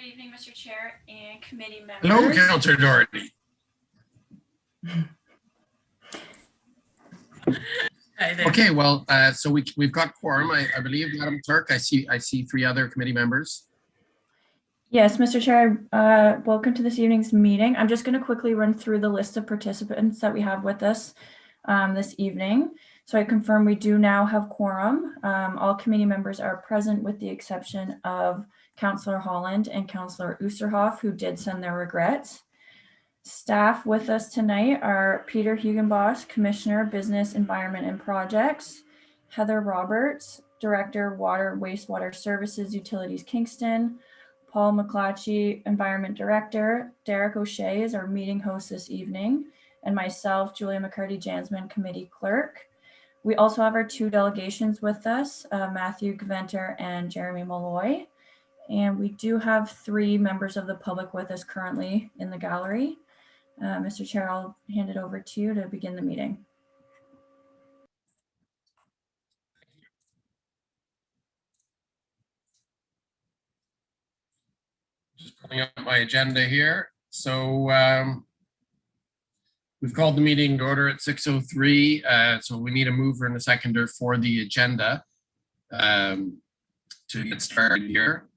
evening, Mr. Chair and committee members. Hello, Councillor Doherty. Hi there. Okay, well, so we've got quorum. I believe, Madam Clerk. I see 3 other committee members. Yes, Mr. Chair, welcome to this evening's meeting. I'm just going to quickly run through the list of participants that we have with us this evening. So I confirm we do now have quorum. All committee members are present with the exception of Councillor Holland and Councillor Oosterhoff, who did send their regrets. Staff with us tonight are Peter Hugenboss, Commissioner, Business, Environment and Projects, Heather Roberts, Director, Water, Wastewater Services, Utilities, Kingston, Paul McClatchy, Environment Director, Derek O'Shea is our meeting host this evening, and myself, Julia McCarty-Jansman, Committee Clerk. We also have our 2 delegations with us, Matthew Gventer and Jeremy Malloy. And we do have 3 members of the public with us currently in the gallery. Mr. Chair, I'll hand it over to you to begin the meeting. Just pulling up my agenda here. So we've called the meeting to order at 6:03. So we need a mover and a seconder for the agenda to get started here.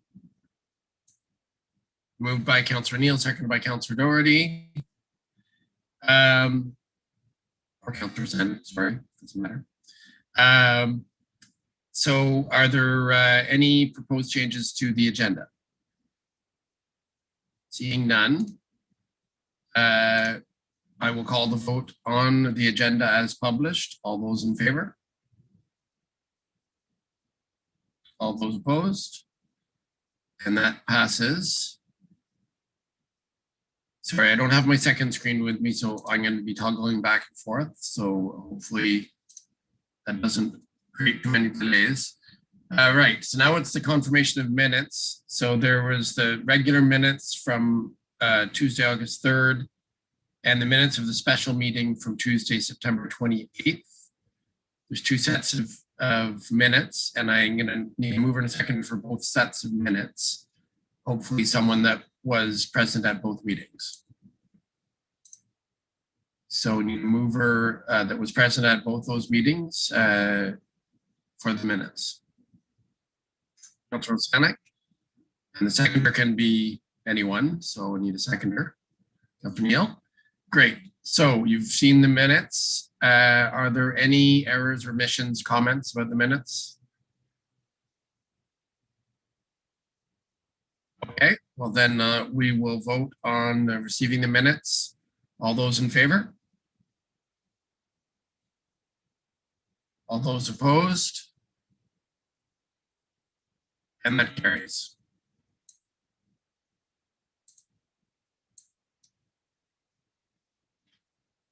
Moved by Councillor Neal, seconded by Councillor Doherty. Or Councillor Sen, sorry, doesn't matter. So are there any proposed changes to the agenda? Seeing none, I will call the vote on the agenda as published. All those in favor? All those opposed? And that passes. Sorry, I don't have my second screen with me, so I'm going to be toggling back and forth. So hopefully that doesn't create too many delays. Right, so now it's the confirmation of minutes. So there was the regular minutes from Tuesday, August 3rd, and the minutes of the special meeting from Tuesday, September 28th. There's 2 sets of minutes, and I'm going to need a mover and a second for both sets of minutes. Hopefully someone that was present at both meetings. So we need a mover that was present at both those meetings for the minutes. Councillor Stanek, and the seconder can be anyone, so we need a seconder. Councillor Neal. Great. So you've seen the minutes. Are there any errors, omissions, comments about the minutes? Okay, well then we will vote on receiving the minutes. All those in favor? All those opposed? And that carries.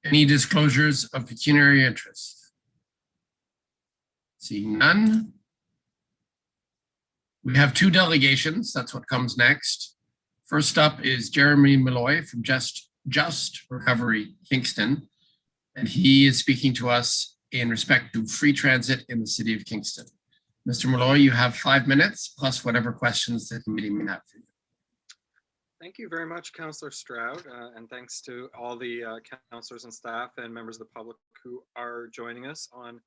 Any disclosures of pecuniary interest? Seeing none. We have 2 delegations. That's what comes next. First up is Jeremy Malloy from Just Recovery Kingston, and he is speaking to us in respect to free transit in the city of Kingston. Mr. Malloy, you have 5 minutes plus whatever questions the committee may have for you. Thank you very much, Councillor Stroud, and thanks to all the councillors and staff and members of the public who are joining us on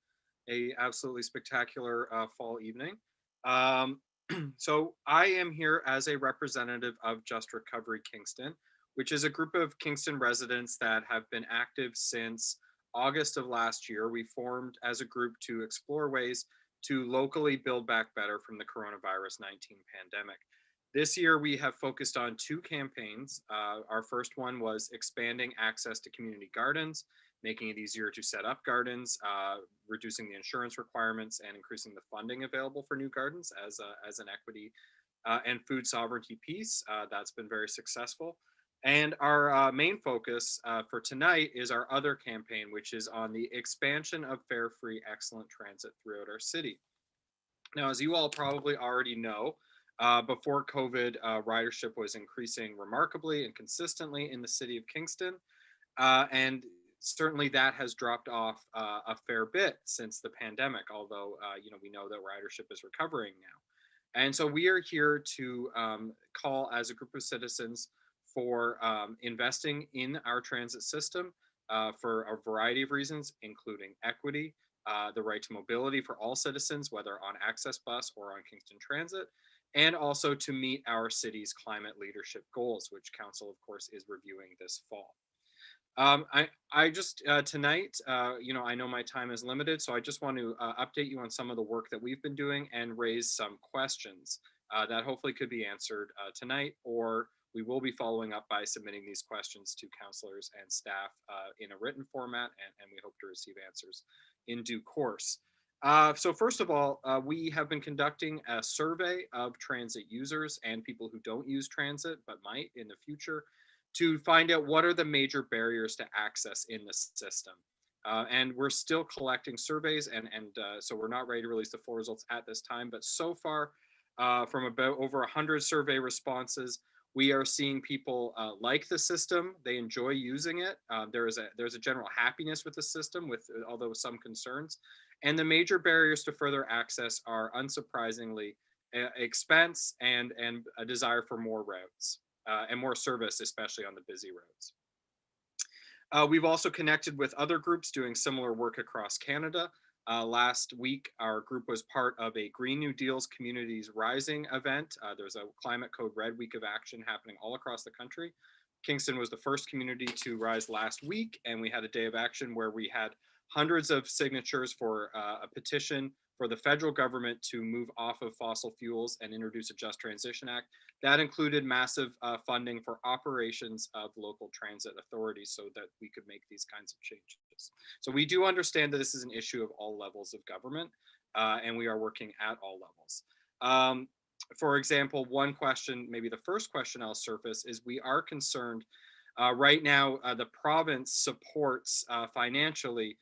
a absolutely spectacular fall evening. So I am here as a representative of Just Recovery Kingston, which is a group of Kingston residents that have been active since August of last year. We formed as a group to explore ways to locally build back better from the coronavirus 19 pandemic. This year, we have focused on 2 campaigns. Our first one was expanding access to community gardens, making it easier to set up gardens, reducing the insurance requirements, and increasing the funding available for new gardens as an equity and food sovereignty piece. That's been very successful. And our main focus for tonight is our other campaign, which is on the expansion of fare, free, excellent transit throughout our city. Now, as you all probably already know, before COVID, ridership was increasing remarkably and consistently in the city of Kingston. And certainly that has dropped off a fair bit since the pandemic, although we know that ridership is recovering now. And so we are here to call as a group of citizens for investing in our transit system for a variety of reasons, including equity, the right to mobility for all citizens, whether on Access Bus or on Kingston Transit, and also to meet our city's climate leadership goals, which Council, of course, is reviewing this fall. I just tonight, I know my time is limited, so I just want to update you on some of the work that we've been doing and raise some questions that hopefully could be answered tonight, or we will be following up by submitting these questions to councilors and staff in a written format, and we hope to receive answers in due course. So first of all, we have been conducting a survey of transit users and people who don't use transit but might in the future to find out what are the major barriers to access in the system. And we're still collecting surveys, and so we're not ready to release the full results at this time, but so far from about over 100 survey responses, we are seeing people like the system. They enjoy using it. There's a general happiness with the system, although some concerns. And the major barriers to further access are, unsurprisingly, expense and a desire for more routes and more service, especially on the busy roads. We've also connected with other groups doing similar work across Canada. Last week, our group was part of a Green New Deal's Communities Rising event. There's a Climate Code Red Week of action happening all across the country. Kingston was the first community to rise last week, and we had a day of action where we had hundreds of signatures for a petition for the federal government to move off of fossil fuels and introduce a Just Transition Act. That included massive funding for operations of local transit authorities so that we could make these kinds of changes. So we do understand that this is an issue of all levels of government, and we are working at all levels. For example, one question, maybe the first question I'll surface is we are concerned right now, the province supports financially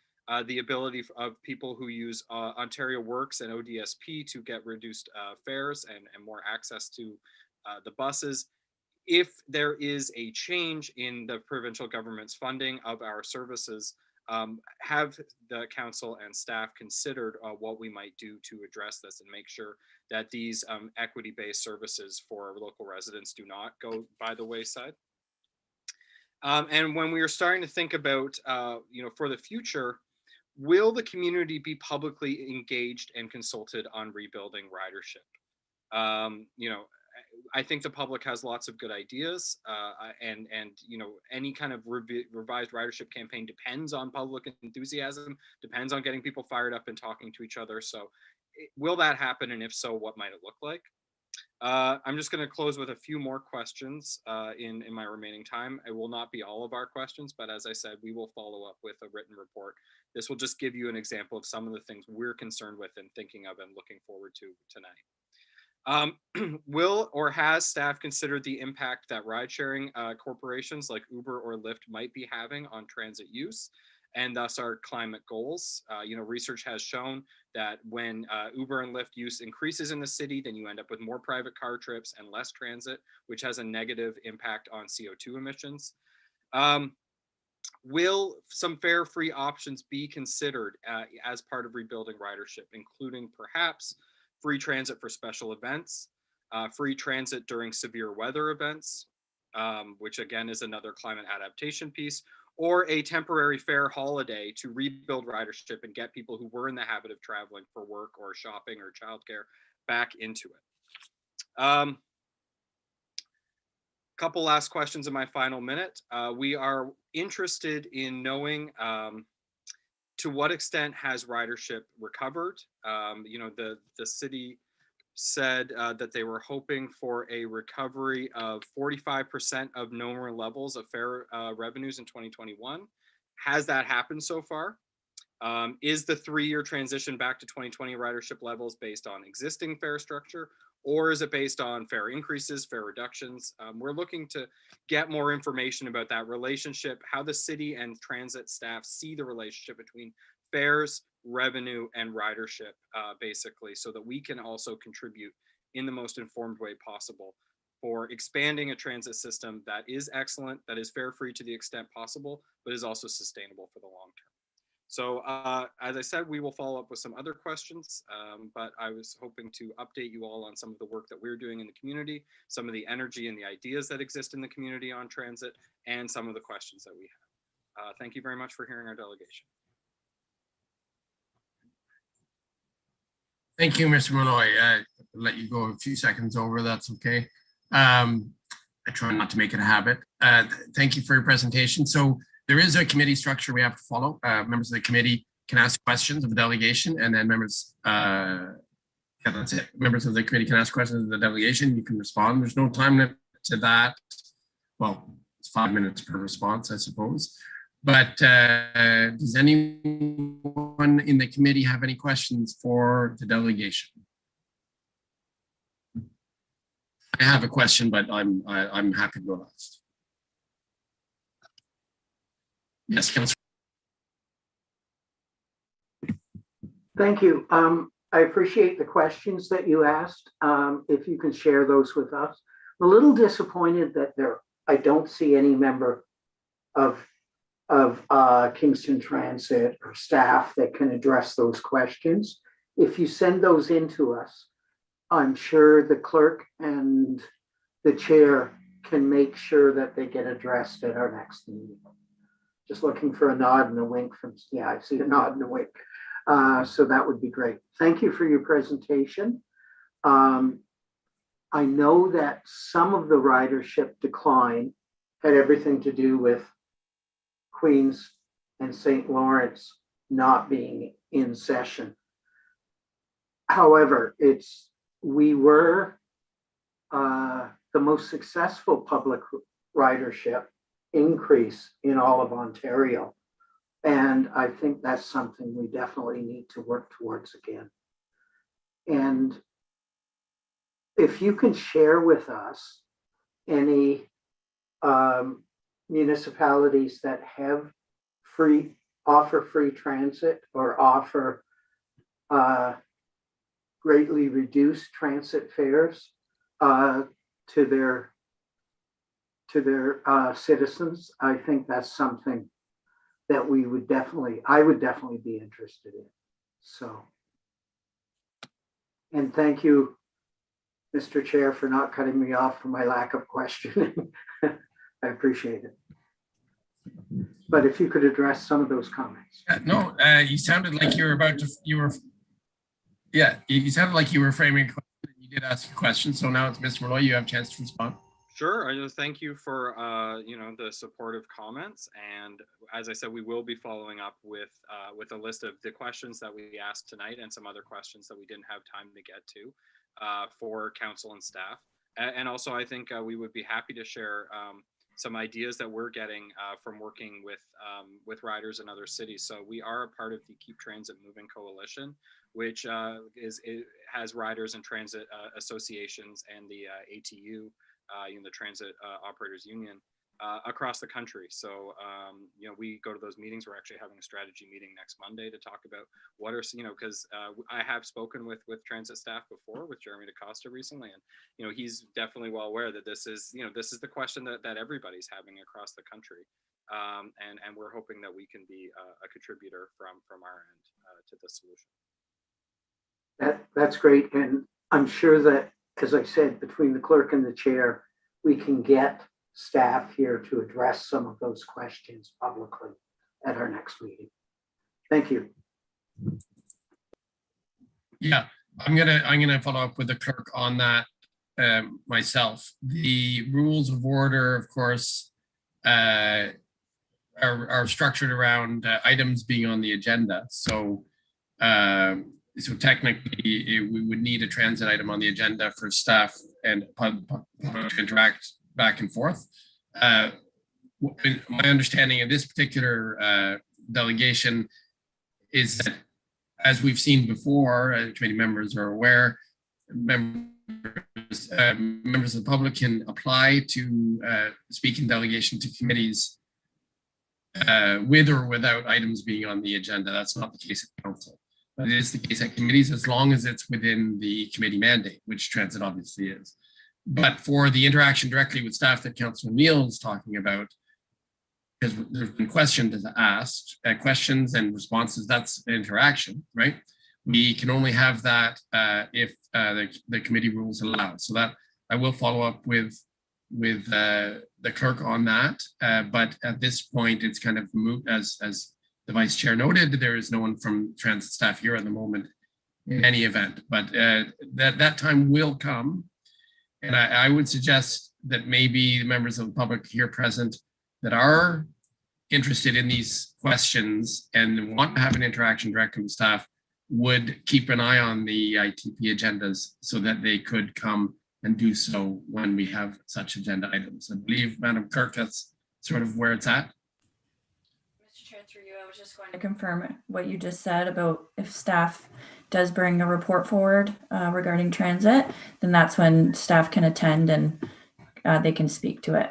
the ability of people who use Ontario Works and ODSP to get reduced fares and more access to the buses. If there is a change in the provincial government's funding of our services, have the council and staff considered what we might do to address this and make sure that these equity-based services for local residents do not go by the wayside? And when we are starting to think about, for the future, will the community be publicly engaged and consulted on rebuilding ridership? I think the public has lots of good ideas, and any kind of revised ridership campaign depends on public enthusiasm, depends on getting people fired up and talking to each other. So will that happen? And if so, what might it look like? I'm just going to close with a few more questions in my remaining time. It will not be all of our questions, but as I said, we will follow up with a written report. This will just give you an example of some of the things we're concerned with and thinking of and looking forward to tonight. Will or has staff considered the impact that ride-sharing corporations like Uber or Lyft might be having on transit use, and thus our climate goals? Research has shown that when Uber and Lyft use increases in the city, then you end up with more private car trips and less transit, which has a negative impact on CO2 emissions. Will some fare-free options be considered as part of rebuilding ridership, including perhaps free transit for special events, free transit during severe weather events, which again is another climate adaptation piece, or a temporary fare holiday to rebuild ridership and get people who were in the habit of traveling for work or shopping or childcare back into it. Couple last questions in my final minute. We are interested in knowing to what extent has ridership recovered. The city said that they were hoping for a recovery of 45% of normal levels of fare revenues in 2021. Has that happened so far? Is the 3-year transition back to 2020 ridership levels based on existing fare structure, or is it based on fare increases, fare reductions? We're looking to get more information about that relationship, how the city and transit staff see the relationship between fares, revenue, and ridership, basically, so that we can also contribute in the most informed way possible for expanding a transit system that is excellent, that is fare-free to the extent possible, but is also sustainable for the long term. So as I said, we will follow up with some other questions, but I was hoping to update you all on some of the work that we're doing in the community, some of the energy and the ideas that exist in the community on transit, and some of the questions that we have. Thank you very much for hearing our delegation. Thank you, Mr. Malloy. I'll let you go a few seconds over. That's okay. I try not to make it a habit. Thank you for your presentation. So there is a committee structure we have to follow. Members of the committee can ask questions of the delegation, and then members, yeah, that's it. Members of the committee can ask questions of the delegation. You can respond. There's no time limit to that. Well, it's 5 minutes per response, I suppose. But does anyone in the committee have any questions for the delegation? I have a question, but I'm happy to go last. Yes, Councillor. Thank you. I appreciate the questions that you asked. If you can share those with us. I'm a little disappointed that I don't see any member of Kingston Transit or staff that can address those questions. If you send those in to us, I'm sure the clerk and the chair can make sure that they get addressed at our next meeting. Just looking for a nod and a wink from, yeah, I see a nod and a wink. So that would be great. Thank you for your presentation. I know that some of the ridership decline had everything to do with Queens and St. Lawrence not being in session. However, we were the most successful public ridership increase in all of Ontario. And I think that's something we definitely need to work towards again. And if you can share with us any municipalities that have offer free transit or offer greatly reduced transit fares to their citizens, I think that's something that I would definitely be interested in. So, and thank you, Mr. Chair, for not cutting me off for my lack of questioning. I appreciate it. But if you could address some of those comments. No, you sounded like you were about to, you sounded like you were framing a question. You did ask a question. So now it's Mr. Malloy, you have a chance to respond. Sure. I just thank you for the supportive comments, and as I said, we will be following up with a list of the questions that we asked tonight and some other questions that we didn't have time to get to for council and staff. And also, I think we would be happy to share some ideas that we're getting from working with riders in other cities. So we are a part of the Keep Transit Moving Coalition, which has riders and transit associations and the ATU. The Transit Operators Union across the country. So, we go to those meetings. We're actually having a strategy meeting next Monday to talk about what are, because I have spoken with transit staff before, with Jeremy DaCosta recently, and, he's definitely well aware that this is the question that everybody's having across the country. And we're hoping that we can be a contributor from our end to the solution. That's great. And I'm sure that, as I said, between the clerk and the chair, we can get staff here to address some of those questions publicly at our next meeting. Thank you. Yeah, I'm gonna follow up with the clerk on that myself. The rules of order, of course, are structured around items being on the agenda. So so technically, we would need a transit item on the agenda for staff and public to interact back and forth. My understanding of this particular delegation is that, as we've seen before, committee members are aware, members of the public can apply to speak in delegation to committees with or without items being on the agenda. That's not the case at council. But it is the case at committees as long as it's within the committee mandate, which transit obviously is. But for the interaction directly with staff that Councillor Neal is talking about, because there's been questions asked, questions and responses, that's interaction, right? We can only have that if the committee rules allow. So that I will follow up with the clerk on that. But at this point, it's kind of moot, as the vice chair noted, there is no one from transit staff here at the moment in any event, but that time will come. And I would suggest that maybe the members of the public here present that are interested in these questions and want to have an interaction directly with staff would keep an eye on the ITP agendas so that they could come and do so when we have such agenda items. I believe, Madam Clerk, that's sort of where it's at. Mr. Chair, through you, I was just going to confirm what you just said about if staff does bring a report forward regarding transit, then that's when staff can attend and they can speak to it.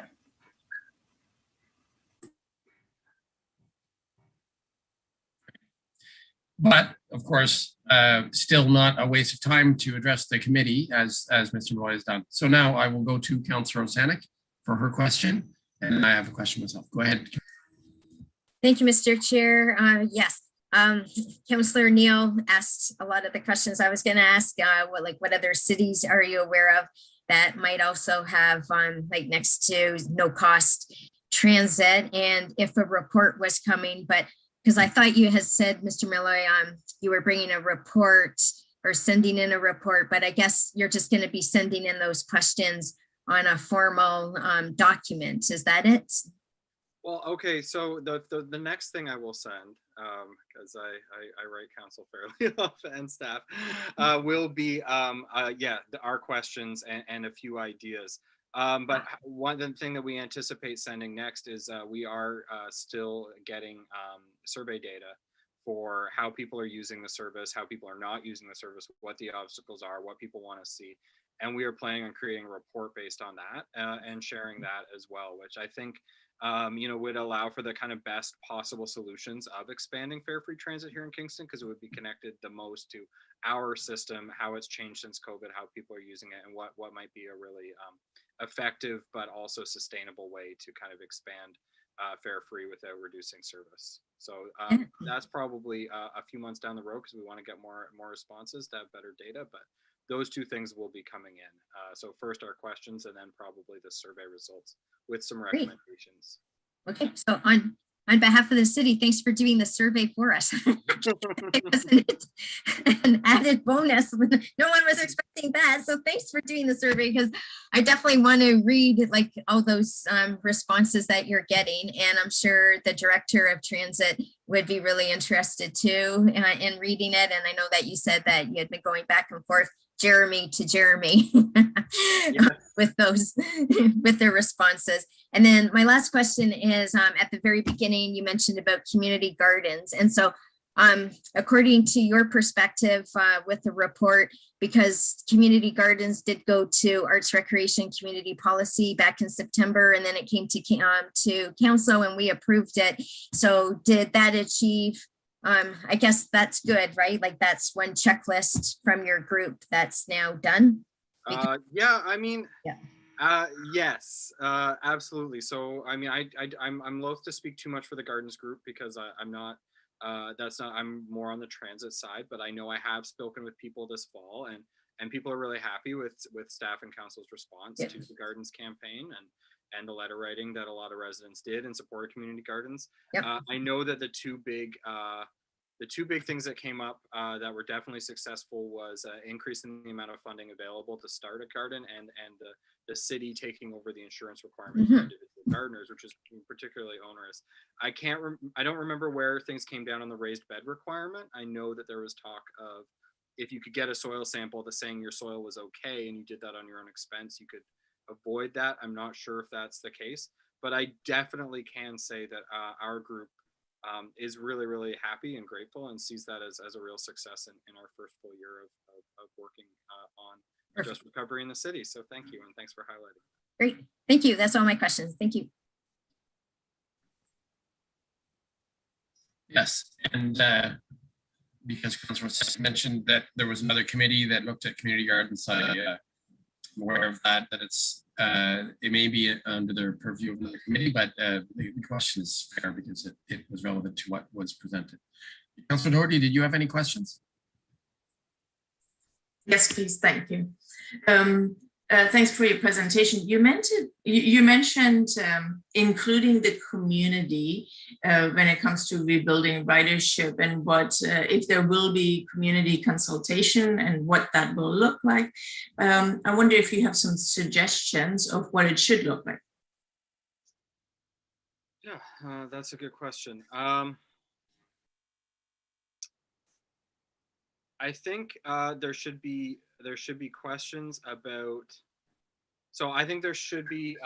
But of course, still not a waste of time to address the committee as Mr. Roy has done. So now I will go to Councillor Osanek for her question, and I have a question myself. Go ahead. Thank you, Mr. Chair. Yes, Councillor Neal asked a lot of the questions I was going to ask. What other cities are you aware of that might also have like next to no cost transit, and if a report was coming, but because I thought you had said, Mr. Miller, you were bringing a report or sending in a report, but I guess you're just going to be sending in those questions on a formal document. Is that it? Well, okay, so the next thing I will send, because I write council fairly often and staff, will be our questions and a few ideas. But one thing that we anticipate sending next is we are still getting survey data for how people are using the service, how people are not using the service, what the obstacles are, what people want to see. And we are planning on creating a report based on that and sharing that as well, which I think would allow for the kind of best possible solutions of expanding fare free transit here in Kingston, because it would be connected the most to our system, how it's changed since COVID, how people are using it, and what might be a really effective but also sustainable way to kind of expand fare free without reducing service. So that's probably a few months down the road, because we want to get more responses to have better data, but those two things will be coming in. So first our questions, and then probably the survey results with some recommendations. Okay, so on behalf of the city, thanks for doing the survey for us. It wasn't an added bonus. No one was expecting that. So thanks for doing the survey, because I definitely want to read like all those responses that you're getting. And I'm sure the director of transit would be really interested too in reading it. And I know that you said that you had been going back and forth Jeremy to Jeremy with their responses. And then my last question is, at the very beginning, you mentioned about community gardens. And so according to your perspective with the report, because community gardens did go to Arts, Recreation, Community Policy back in September, and then it came to council and we approved it. So did that achieve, I guess that's good, right? Like that's one checklist from your group that's now done? Yeah, I mean, yeah. Yes, absolutely. So, I mean, I'm loath to speak too much for the gardens group, because I'm not, I'm more on the transit side, but I know I have spoken with people this fall, and people are really happy with staff and council's response to the gardens campaign and the letter writing that a lot of residents did in support of community gardens. I know that the two big things that came up that were definitely successful was increasing the amount of funding available to start a garden, and the city taking over the insurance requirement for individual gardeners, which is particularly onerous. I don't remember where things came down on the raised bed requirement. I know that there was talk of, if you could get a soil sample that's saying your soil was okay and you did that on your own expense, you could avoid that. I'm not sure if that's the case, but I definitely can say that our group is really, really happy and grateful, and sees that as a real success in our first full year of working on just recovery in the city. So thank you, and thanks for highlighting. Great, thank you. That's all my questions. Thank you. Yes, and because Councilor mentioned that there was another committee that looked at community gardens, aware of that it's it may be under the purview of another committee, but the question is fair because it was relevant to what was presented. Councillor Doherty, did you have any questions? Yes, please. Thank you. Thanks for your presentation. You mentioned including the community when it comes to rebuilding ridership and what if there will be community consultation and what that will look like. I wonder if you have some suggestions of what it should look like. Yeah, that's a good question. I think there should be questions about. So I think there should be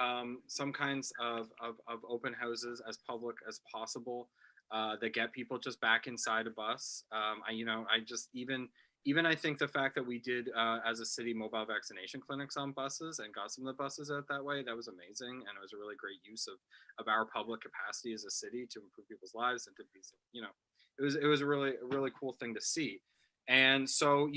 some kinds of open houses as public as possible that get people just back inside a bus. I just even I think the fact that we did as a city mobile vaccination clinics on buses and got some of the buses out that way, that was amazing, and it was a really great use of our public capacity as a city to improve people's lives and to be, it was a really cool thing to see. And so,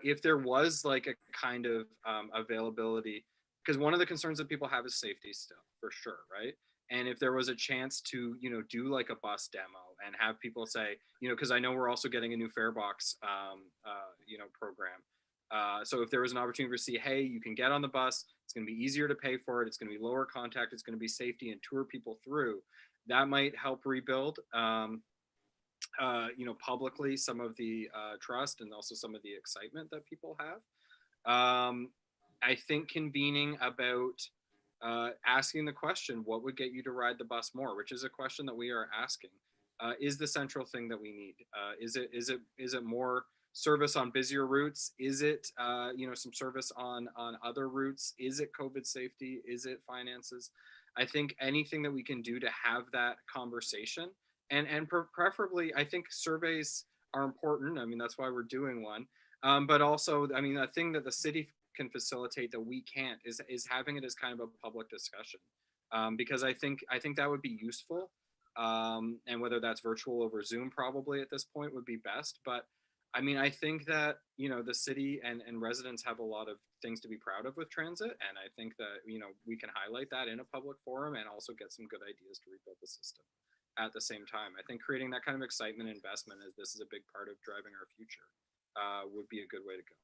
if there was like a kind of availability, because one of the concerns that people have is safety still, for sure, right? And if there was a chance to, do like a bus demo and have people say, because I know we're also getting a new fare box, program. So if there was an opportunity to see, hey, you can get on the bus, it's going to be easier to pay for it, it's going to be lower contact, it's going to be safety, and tour people through, that might help rebuild. Publicly some of the trust and also some of the excitement that people have. I think convening about asking the question, what would get you to ride the bus more, which is a question that we are asking, is the central thing that we need. Is it more service on busier routes? Is it some service on other routes? Is it COVID safety? Is it finances? I think anything that we can do to have that conversation. And preferably, I think surveys are important. I mean, that's why we're doing one. But also, I mean, a thing that the city can facilitate that we can't is having it as kind of a public discussion. Because I think that would be useful. And whether that's virtual over Zoom probably at this point would be best. But I mean, I think that, the city and residents have a lot of things to be proud of with transit. And I think that, we can highlight that in a public forum and also get some good ideas to rebuild the system. At the same time, I think creating that kind of excitement and investment, as this is a big part of driving our future, would be a good way to go.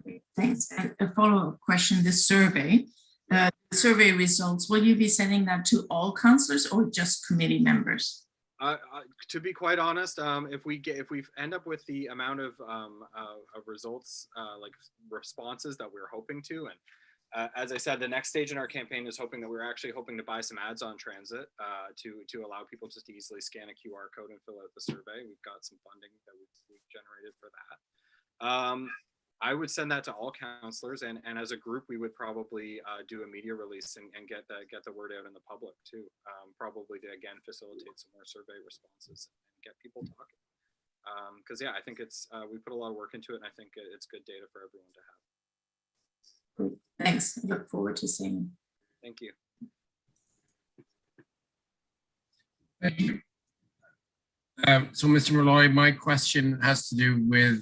Great, thanks. And a follow-up question, this survey, the survey results, will you be sending that to all councillors or just committee members? To be quite honest, if we end up with the amount of results, like responses that we're hoping to, and as I said, the next stage in our campaign is we're actually hoping to buy some ads on transit to allow people just to easily scan a QR code and fill out the survey. We've got some funding that we've generated for that. I would send that to all councillors, and as a group, we would probably do a media release and get the word out in the public too. Probably to again facilitate some more survey responses and get people talking. Because I think it's we put a lot of work into it, and I think it's good data for everyone to have. Great. Thanks. I look forward to seeing it. Thank you. Thank you. So, Mr. Malloy, my question has to do with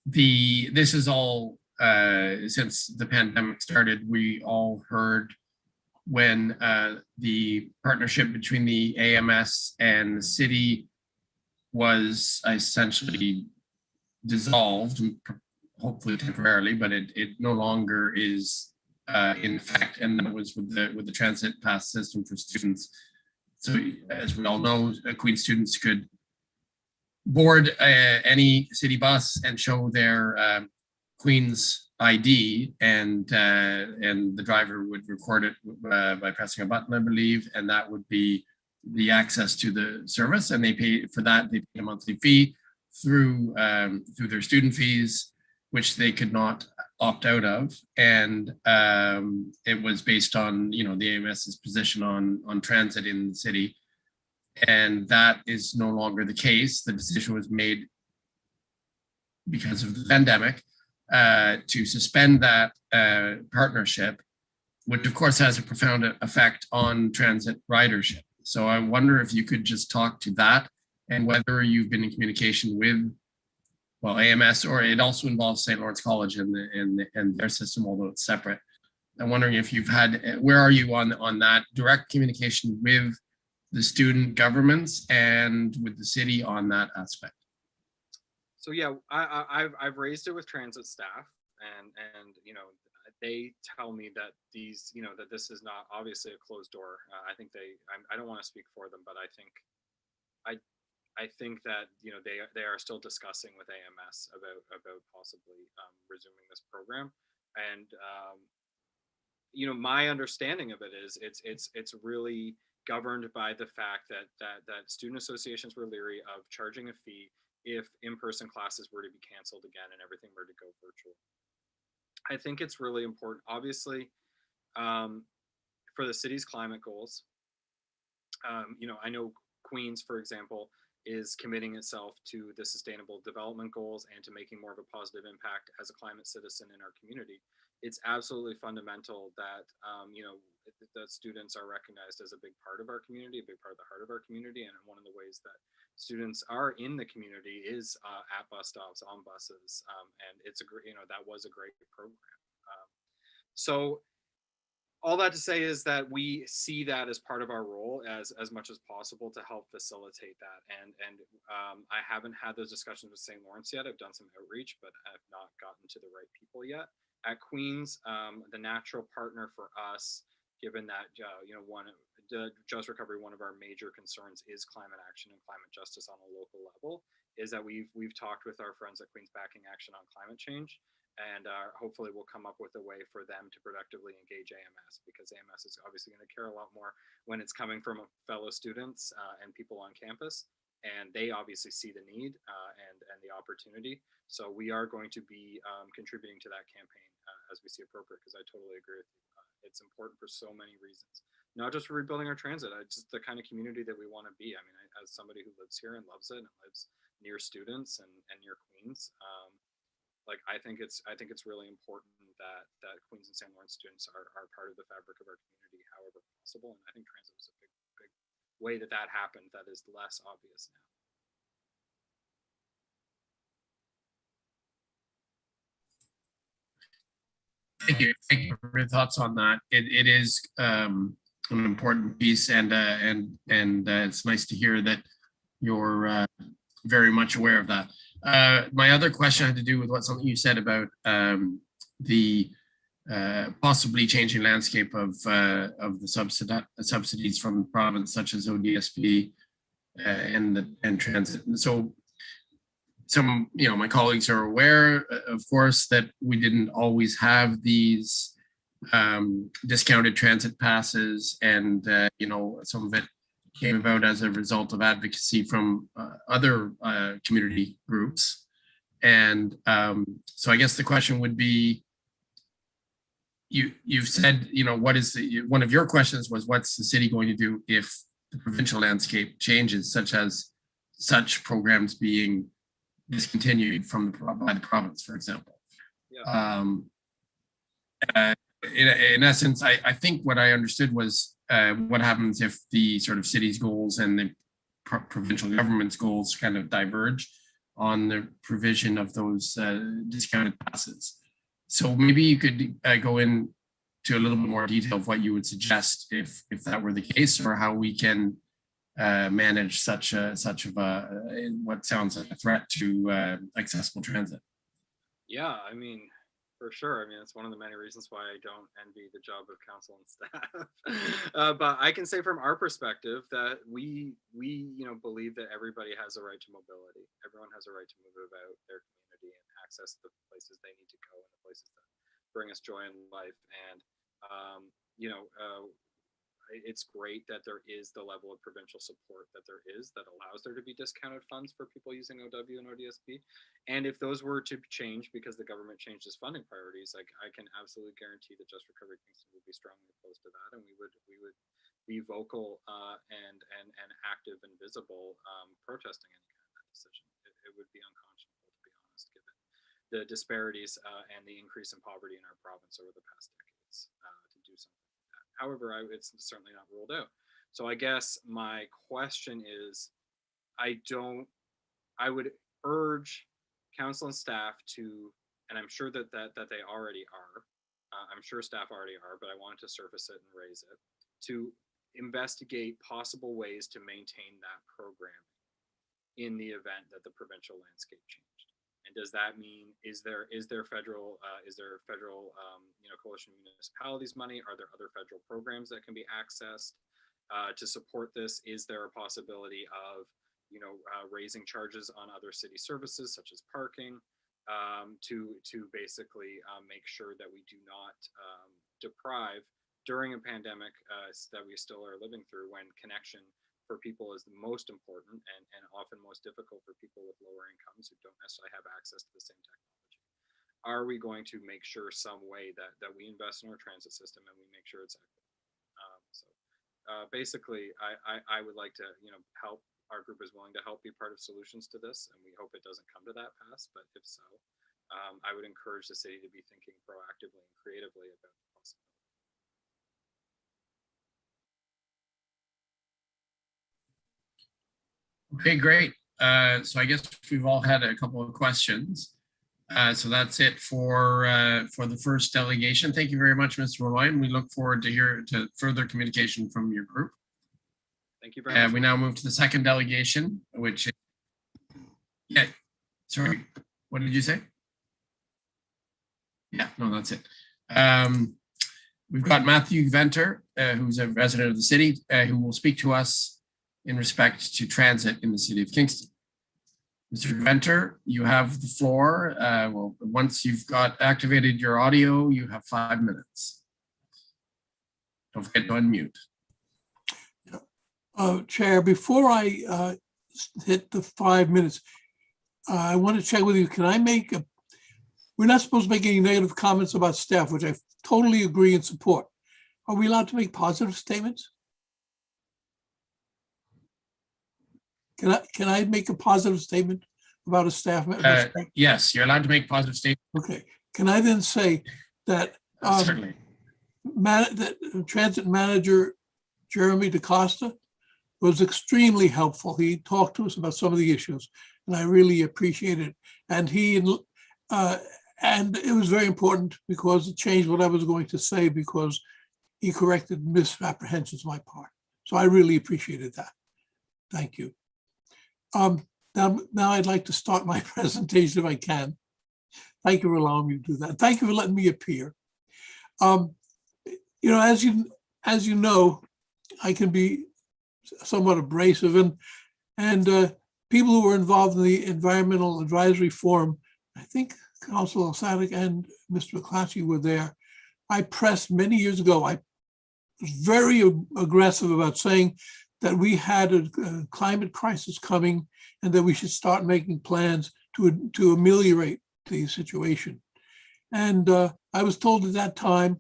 this is all since the pandemic started, we all heard when the partnership between the AMS and the city was essentially dissolved, hopefully temporarily, but it no longer is in effect, and that was with the transit pass system for students. So as we all know, Queen students could board any city bus and show their Queen's ID, and the driver would record it by pressing a button, I believe, and that would be the access to the service. And they pay for that. They pay a monthly fee through their student fees, which they could not opt out of. And it was based on, the AMS's position on transit in the city. And that is no longer the case. The decision was made because of the pandemic to suspend that partnership, which of course has a profound effect on transit ridership. So I wonder if you could just talk to that and whether you've been in communication with well, AMS, or it also involves St. Lawrence College and their system, although it's separate. I'm wondering if you've had, where are you on that direct communication with the student governments and with the city on that aspect? So yeah, I've raised it with transit staff, and you know, they tell me that these, you know, that this is not obviously a closed door. I think I don't want to speak for them, but I think that, you know, they are still discussing with AMS about possibly resuming this program, and you know, my understanding of it is it's really governed by the fact that student associations were leery of charging a fee if in-person classes were to be canceled again and everything were to go virtual. I think it's really important, obviously, for the city's climate goals. You know, I know Queens, for example, is committing itself to the sustainable development goals and to making more of a positive impact as a climate citizen in our community. It's absolutely fundamental that, you know, that students are recognized as a big part of our community, a big part of the heart of our community. And one of the ways that students are in the community is at bus stops, on buses. And it's a great, you know, that was a great program. So all that to say is that we see that as part of our role as much as possible to help facilitate that. And I haven't had those discussions with St. Lawrence yet. I've done some outreach, but I've not gotten to the right people yet. At Queens, the natural partner for us, given that you know, Just Recovery, one of our major concerns is climate action and climate justice on a local level, is that we've talked with our friends at Queens Backing Action on climate change, and hopefully we'll come up with a way for them to productively engage AMS, because AMS is obviously going to care a lot more when it's coming from fellow students and people on campus, and they obviously see the need and the opportunity. So we are going to be contributing to that campaign as we see appropriate, because I totally agree with you. It's important for so many reasons, not just for rebuilding our transit, just the kind of community that we want to be. I mean, as somebody who lives here and loves it and lives near students and near Queens, like I think it's really important that Queens and St. Lawrence students are part of the fabric of our community, however possible. And I think transit was a big way that happened that is less obvious now. Thank you. Thank you for your thoughts on that. It is an important piece, and it's nice to hear that you're very much aware of that. My other question had to do with something you said about the possibly changing landscape of the subsidies from the province, such as ODSP and transit. And so some, you know, my colleagues are aware, of course, that we didn't always have these discounted transit passes, and you know, some of it came about as a result of advocacy from other community groups. And so I guess the question would be, you've said, you know, what is one of your questions was, what's the city going to do if the provincial landscape changes, such as such programs being discontinued by the province, for example? Yeah. In essence, I think what I understood was what happens if the sort of city's goals and the provincial government's goals kind of diverge on the provision of those discounted passes. So maybe you could go into a little bit more detail of what you would suggest if that were the case, or how we can manage such of what sounds like a threat to accessible transit. Yeah, I mean, for sure. I mean, it's one of the many reasons why I don't envy the job of council and staff. But I can say from our perspective that we you know, believe that everybody has a right to mobility. Everyone has a right to move about their community and access the places they need to go and the places that bring us joy in life. And you know, it's great that there is the level of provincial support that there is, that allows there to be discounted funds for people using OW and ODSP. And if those were to change because the government changed its funding priorities, like, I can absolutely guarantee that Just Recovery Kingston would be strongly opposed to that, and we would be vocal and active and visible, protesting any kind of that decision. It would be unconscionable, to be honest, given the disparities and the increase in poverty in our province over the past decades, to do something. However, it's certainly not ruled out. So I guess my question is, I would urge council and staff to, and I'm sure that they already are, I'm sure staff already are, but I wanted to surface it and raise it, to investigate possible ways to maintain that programming in the event that the provincial landscape changed. And does that mean, is there federal coalition municipalities money? Are there other federal programs that can be accessed to support this? Is there a possibility of raising charges on other city services such as parking, to basically make sure that we do not deprive during a pandemic that we still are living through, when connection for people is the most important and often most difficult for people with lower incomes who don't necessarily have access to the same technology. Are we going to make sure some way that we invest in our transit system and we make sure it's equitable? Basically, I would like to help. Our group is willing to help be part of solutions to this, and we hope it doesn't come to that pass, but if so, I would encourage the city to be thinking proactively and creatively about the possibility. Okay, great. So I guess we've all had a couple of questions. So that's it for the first delegation. Thank you very much, Mr. Malloy. We look forward to further communication from your group. Thank you very much. We now move to the second delegation, which is, yeah, sorry, what did you say? Yeah, no, that's it. We've got Matthew Venter, who's a resident of the city, who will speak to us in respect to transit in the city of Kingston. Mr. Venter, you have the floor. Well, once you've got activated your audio, you have 5 minutes. Don't forget to unmute. Chair, before I hit the 5 minutes, I want to check with you. Can I make a, we're not supposed to make any negative comments about staff, which I totally agree and support. Are we allowed to make positive statements? Can I make a positive statement about a staff member? Yes, you're allowed to make positive statements. Okay. Can I then say that Certainly. that transit manager Jeremy DaCosta was extremely helpful. He talked to us about some of the issues, and I really appreciate it. And and it was very important because it changed what I was going to say, because he corrected misapprehensions on my part. So I really appreciated that. Thank you. Now I'd like to start my presentation if I can. Thank you for allowing me to do that. Thank you for letting me appear. As you know, I can be somewhat abrasive, and people who were involved in the Environmental Advisory Forum, I think Councilor Sadik and Mr. McClatchy were there. I pressed many years ago. I was very aggressive about saying that we had a climate crisis coming and that we should start making plans to ameliorate the situation. And I was told at that time,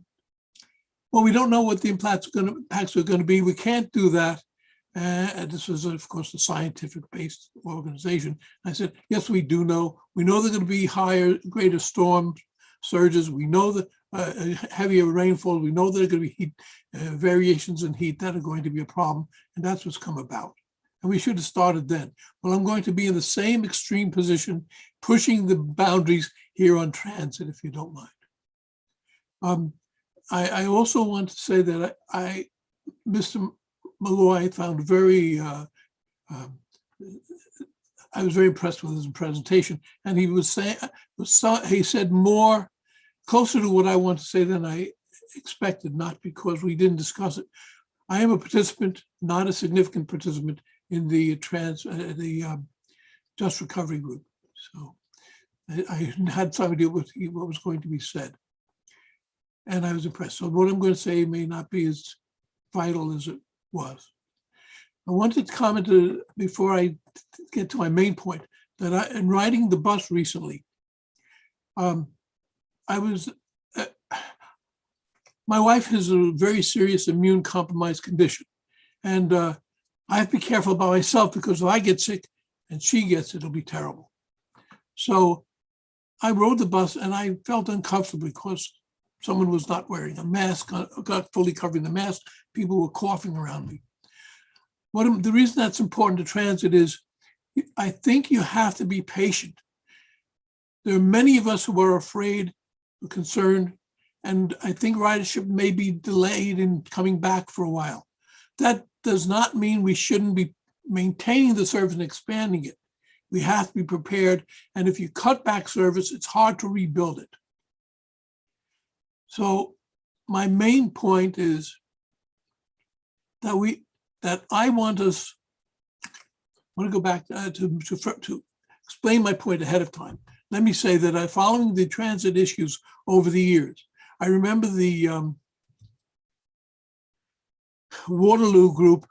well, we don't know what the impacts are going to be. We can't do that. And this was, of course, a scientific-based organization. I said, yes, we do know. We know there are going to be greater storm surges. We know that heavier rainfall. We know there are going to be heat variations in heat that are going to be a problem. And that's what's come about. And we should have started then. Well, I'm going to be in the same extreme position, pushing the boundaries here on transit, if you don't mind. I also want to say that Mr. Malloy found I was very impressed with his presentation, and he was saying, he said more closer to what I want to say than I expected, not because we didn't discuss it. I am a participant, not a significant participant in the Just Recovery group. So I had some idea what was going to be said. And I was impressed. So what I'm going to say may not be as vital as it was. I wanted to comment before I get to my main point that in riding the bus recently, my wife has a very serious immune compromised condition. And I have to be careful about myself, because if I get sick and she gets it, it'll be terrible. So I rode the bus and I felt uncomfortable because someone was not wearing a mask, got fully covering the mask. People were coughing around me. The reason that's important to transit is I think you have to be patient. There are many of us who are afraid, concerned, and I think ridership may be delayed in coming back for a while. That does not mean we shouldn't be maintaining the service and expanding it. We have to be prepared, and if you cut back service, it's hard to rebuild it. So my main point is that I want to go back to explain my point ahead of time. Let me say that following the transit issues over the years, I remember the Waterloo group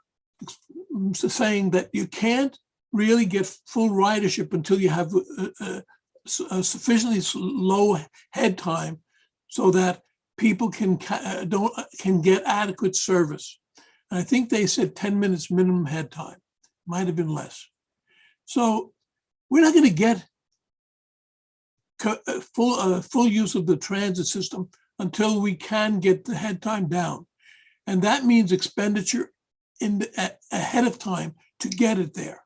saying that you can't really get full ridership until you have a sufficiently low head time so that people can get adequate service. And I think they said 10 minutes minimum head time, might have been less. So we're not going to get full use of the transit system until we can get the head time down. And that means expenditure ahead of time to get it there.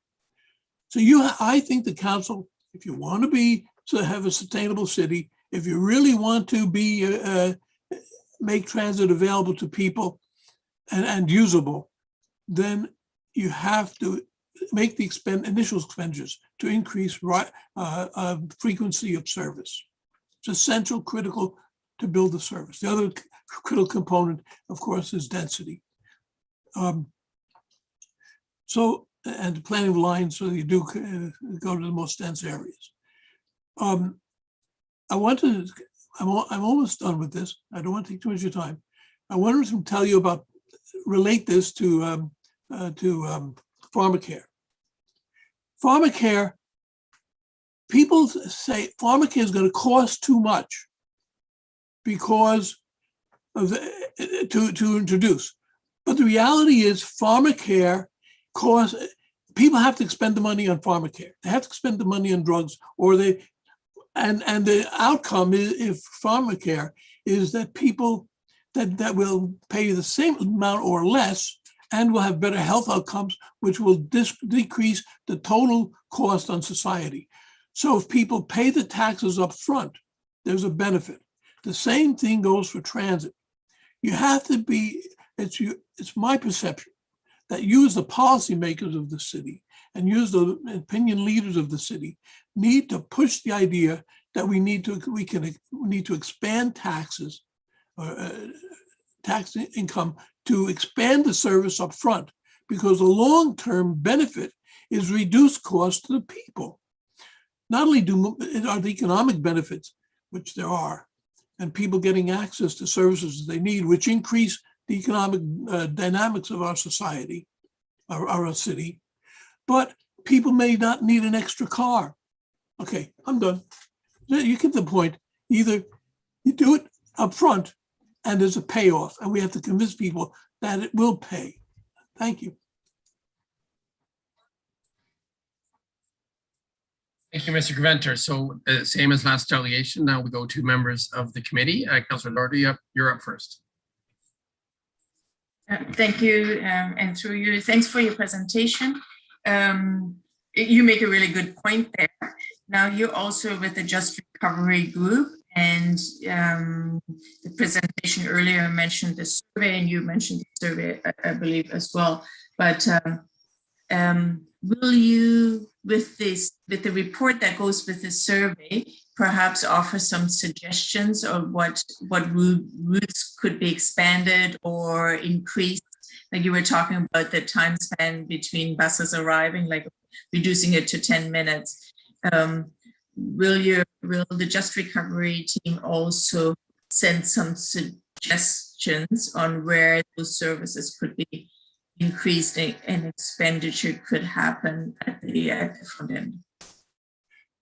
So I think the council, if you want to have a sustainable city, if you really want to make transit available to people and usable, then you have to make the initial expenditures to increase frequency of service. It's essential, critical to build the service. The other critical component, of course, is density. And planning of lines so that you do go to the most dense areas. I'm almost done with this. I don't want to take too much of your time. I wanted to tell you relate this to pharmacare. Pharmacare, people say pharmacare is going to cost too much because of to introduce. But the reality is pharmacare costs, people have to expend the money on pharmacare. They have to spend the money on drugs, and the outcome if pharmacare is that people that will pay the same amount or less and will have better health outcomes, which will decrease the total cost on society. So if people pay the taxes up front, there's a benefit. The same thing goes for transit. You have to be, it's my perception that you as the policymakers of the city and you as the opinion leaders of the city need to push the idea that we need to expand taxes or tax income to expand the service up front, because the long-term benefit is reduced cost to the people. Not only are the economic benefits, which there are, and people getting access to services they need, which increase the economic dynamics of our society, our city, but people may not need an extra car. Okay, I'm done. You get the point. Either you do it up front and there's a payoff, and we have to convince people that it will pay. Thank you. Thank you, Mr. Graventer. So same as last delegation, now we go to members of the committee. Councillor Doherty, you're up first. Thank you, and through you, thanks for your presentation. You make a really good point there. Now you're also with the Just Recovery Group, and the presentation earlier mentioned the survey, and you mentioned the survey, I believe, as well. But will you, with the report that goes with the survey, perhaps offer some suggestions of what routes could be expanded or increased? Like you were talking about the time span between buses arriving, like reducing it to 10 minutes. Will the Just Recovery team also send some suggestions on where those services could be increased and expenditure could happen at the front end?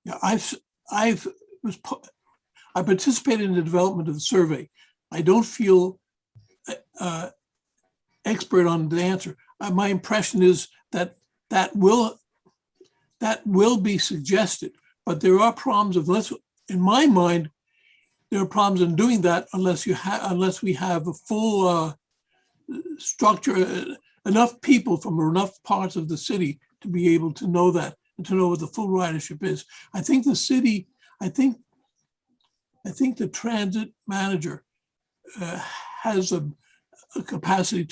Yeah, I participated in the development of the survey. I don't feel expert on the answer. My impression is that will be suggested, but there are problems in my mind, there are problems in doing that unless we have a full structure, enough people from enough parts of the city to be able to know that and to know what the full ridership is. I think the city, I think the transit manager has a capacity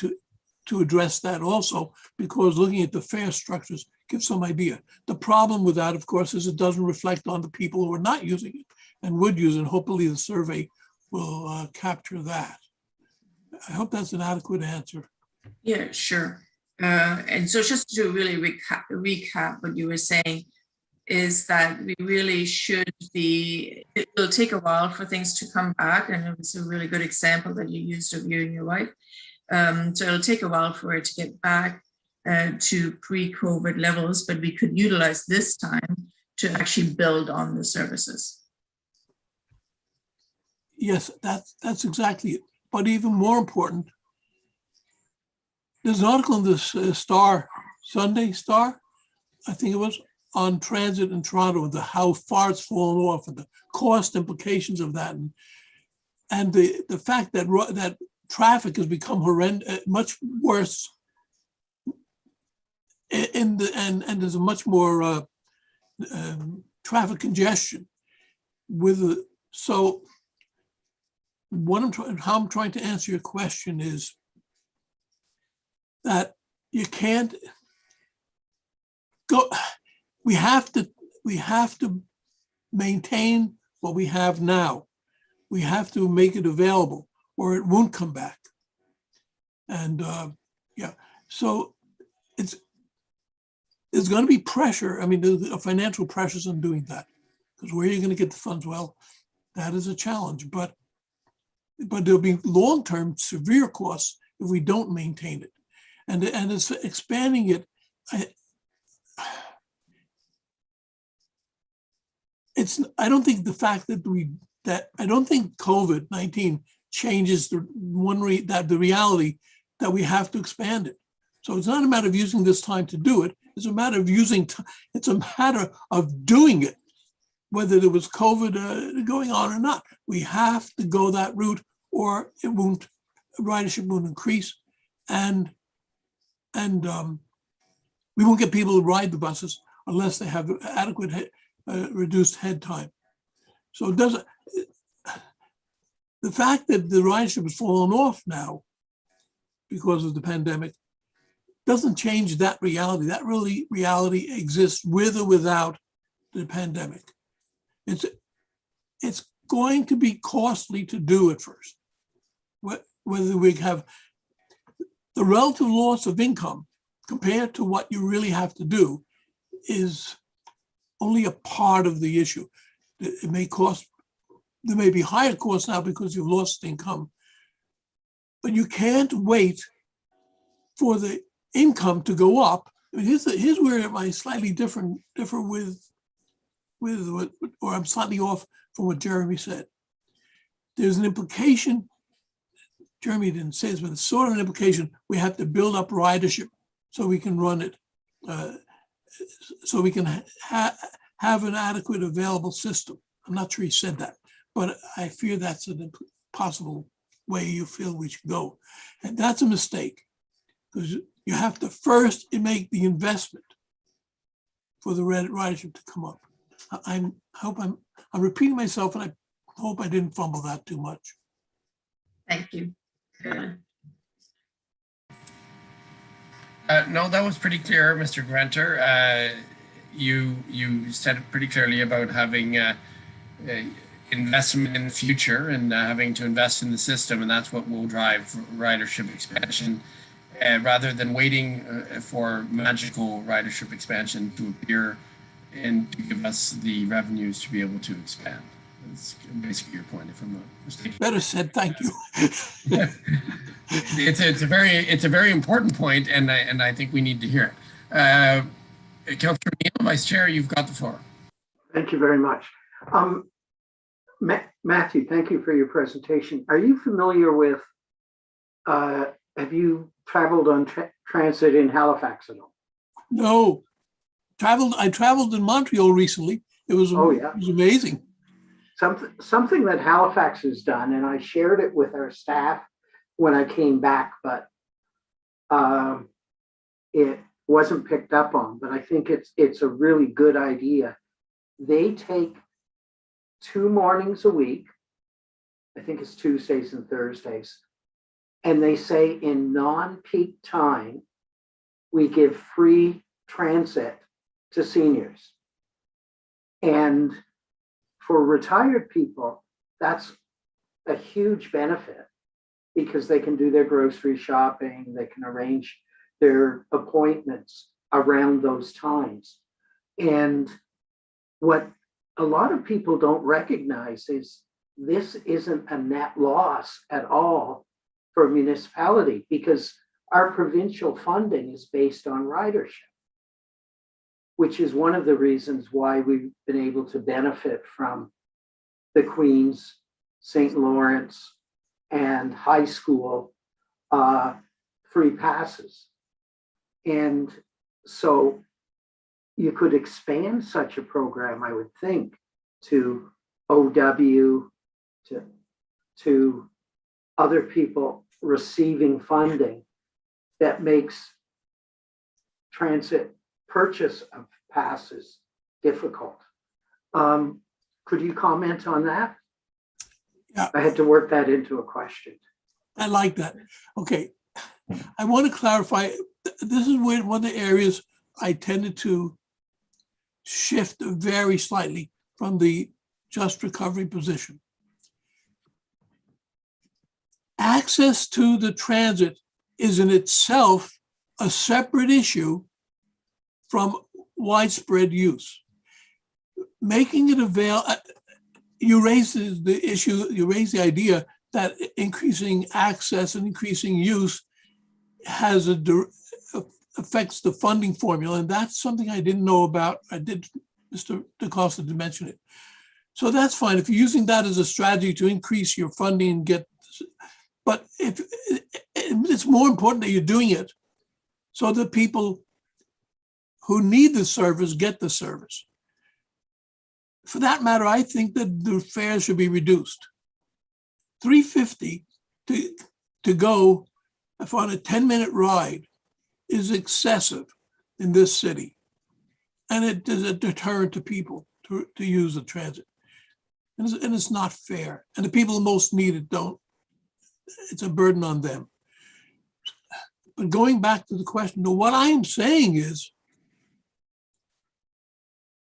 to address that also, because looking at the fare structures gives some idea. The problem with that, of course, is it doesn't reflect on the people who are not using it and would use it. Hopefully the survey will capture that. I hope that's an adequate answer. Yeah, sure. And so just to really recap what you were saying, is that we really should be, it'll take a while for things to come back. And it was a really good example that you used of you and your wife. So it'll take a while for it to get back to pre-COVID levels, but we could utilize this time to actually build on the services. Yes, that's exactly it. But even more important, there's an article in this Sunday Star, I think it was, on transit in Toronto, how far it's fallen off and the cost implications of that, and the fact that that traffic has become horrendous, much worse, and there's a much more traffic congestion with so. How I'm trying to answer your question is that you can't go. We have to maintain what we have now. We have to make it available, or it won't come back. And yeah, so there's going to be pressure. I mean, the financial pressures on doing that, because where are you going to get the funds? Well, that is a challenge, but there'll be long-term severe costs if we don't maintain it, and it's expanding it. I don't think the fact that I don't think COVID-19 changes the reality that we have to expand it. So it's not a matter of using this time to do it. It's a matter of it's a matter of doing it, whether there was COVID going on or not. We have to go that route, or ridership won't increase, and we won't get people to ride the buses unless they have adequate reduced head time. So it doesn't. The fact that the ridership has fallen off now because of the pandemic doesn't change that reality. That reality exists with or without the pandemic. It's going to be costly to do at first. Whether we have the relative loss of income compared to what you really have to do is only a part of the issue. It may cost, there may be higher costs now because you've lost income, but you can't wait for the income to go up. I mean, here's where I slightly differ with what, or I'm slightly off from what Jeremy said. There's an implication, Jeremy didn't say this, but it's sort of an implication, we have to build up ridership so we can run it, so we can have an adequate available system. I'm not sure he said that, but I fear that's a possible way you feel we should go. And that's a mistake, because you have to first make the investment for the ridership to come up. I'm repeating myself, and I hope I didn't fumble that too much. Thank you. No, that was pretty clear, Mr. Grenter. You said it pretty clearly about having investment in the future and having to invest in the system, and that's what will drive ridership expansion, rather than waiting for magical ridership expansion to appear and to give us the revenues to be able to expand. That's basically your point, if I'm not mistaken. Better said, thank you. It's a very important point, and I think we need to hear it. Councillor Neal, Vice Chair, you've got the floor. Thank you very much. Matthew, thank you for your presentation. Are you familiar with, have you traveled on transit in Halifax at all? No, I traveled in Montreal recently. It was, oh, yeah. It was amazing. Something that Halifax has done, and I shared it with our staff when I came back, but it wasn't picked up on, but I think it's a really good idea. They take 2 mornings a week. I think it's Tuesdays and Thursdays. And they say in non-peak time, we give free transit to seniors. And for retired people, that's a huge benefit because they can do their grocery shopping, they can arrange their appointments around those times. And what a lot of people don't recognize is this isn't a net loss at all for a municipality because our provincial funding is based on ridership, which is one of the reasons why we've been able to benefit from the Queen's, St. Lawrence, and high school free passes. And so you could expand such a program, I would think, to OW, to other people receiving funding that makes transit purchase of passes difficult. Could you comment on that? Yeah. I had to work that into a question. I like that. Okay. I want to clarify, this is one of the areas I tended to shift very slightly from the just recovery position. Access to the transit is in itself a separate issue from widespread use. Making it available, you raise the issue, you raise the idea that increasing access and increasing use has affects the funding formula, and that's something I didn't know about. Mr. DaCosta did mention it. So that's fine if you're using that as a strategy to increase your funding and get, but if it's more important that you're doing it so that people who need the service get the service. For that matter, I think that the fares should be reduced. $3.50 to go on a 10-minute ride is excessive in this city. And it is a deterrent to people to use the transit. And it's not fair. And the people who most need it don't. It's a burden on them. But going back to the question, what I am saying is,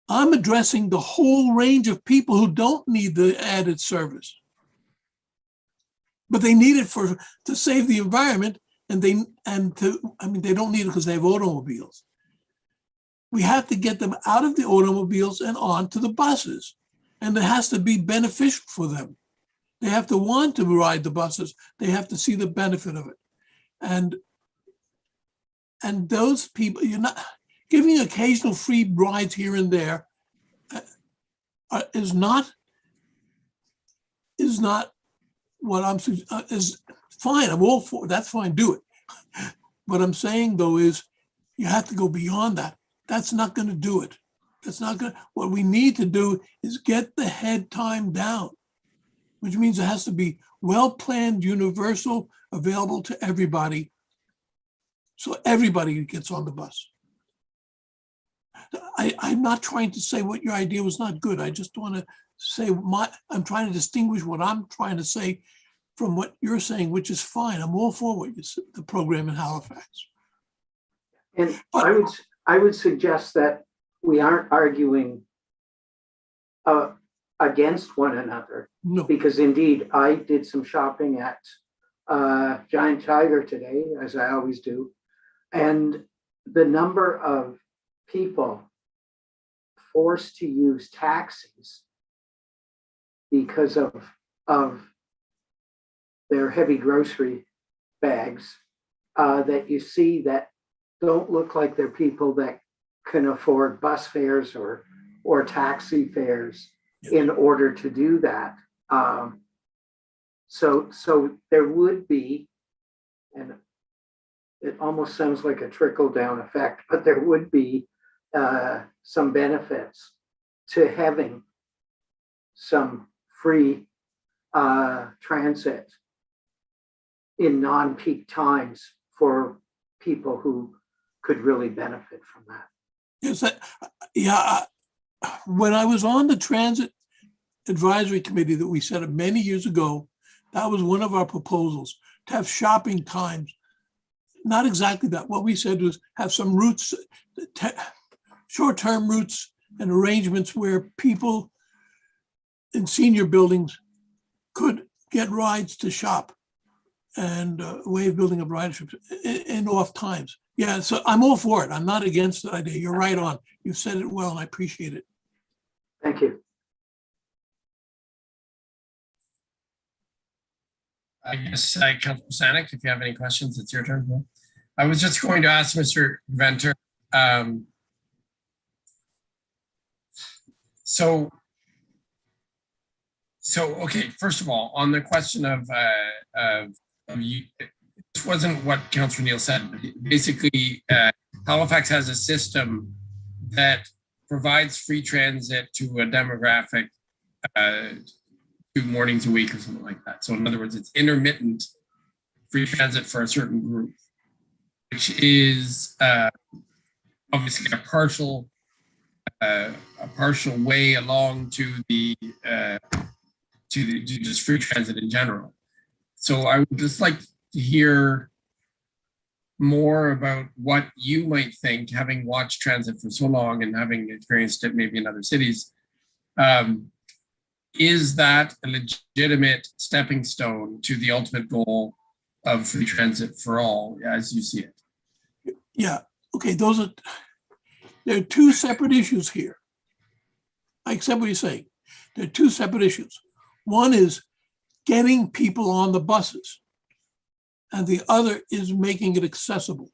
I'm addressing the whole range of people who don't need the added service. But they need it to save the environment, and they don't need it because they have automobiles. We have to get them out of the automobiles and onto the buses. And it has to be beneficial for them. They have to want to ride the buses. They have to see the benefit of it. And those people, you're not giving occasional free rides here and there is not what I'm is fine. I'm all for that's fine. Do it. What I'm saying though is you have to go beyond that. That's not going to do it. That's not going. What we need to do is get the head time down, which means it has to be well-planned, universal, available to everybody, so everybody gets on the bus. I'm not trying to say what your idea was not good. I just want to say I'm trying to distinguish what I'm trying to say from what you're saying, which is fine. I'm all for what you said, the program in Halifax. And I would suggest that we aren't arguing against one another. No. Because indeed, I did some shopping at Giant Tiger today, as I always do. And the number of people forced to use taxis because of their heavy grocery bags that you see that don't look like they're people that can afford bus fares or taxi fares in order to do that. So there would be, and it almost sounds like a trickle-down effect, but there would be some benefits to having some free transit in non-peak times for people who could really benefit from that. Yes, when I was on the transit, advisory committee that we set up many years ago, that was one of our proposals, to have shopping times. Not exactly that. What we said was have some routes, short-term routes and arrangements where people in senior buildings could get rides to shop, and a way of building up ridership in off times. Yeah, so I'm all for it. I'm not against the idea. You're right on. You've said it well, and I appreciate it. Thank you. I guess, Councilor Sanic, if you have any questions, it's your turn. I was just going to ask Mr. Venter. So okay, first of all, on the question of you, this wasn't what Councillor Neal said. Basically, Halifax has a system that provides free transit to a demographic 2 mornings a week or something like that. So in other words, it's intermittent free transit for a certain group, which is obviously a partial way along to the to just free transit in general. So I would just like to hear more about what you might think, having watched transit for so long and having experienced it maybe in other cities. Is that a legitimate stepping stone to the ultimate goal of free transit for all, as you see it? Yeah, okay, there are two separate issues here. I accept what you're saying. There are two separate issues. One is getting people on the buses, and the other is making it accessible.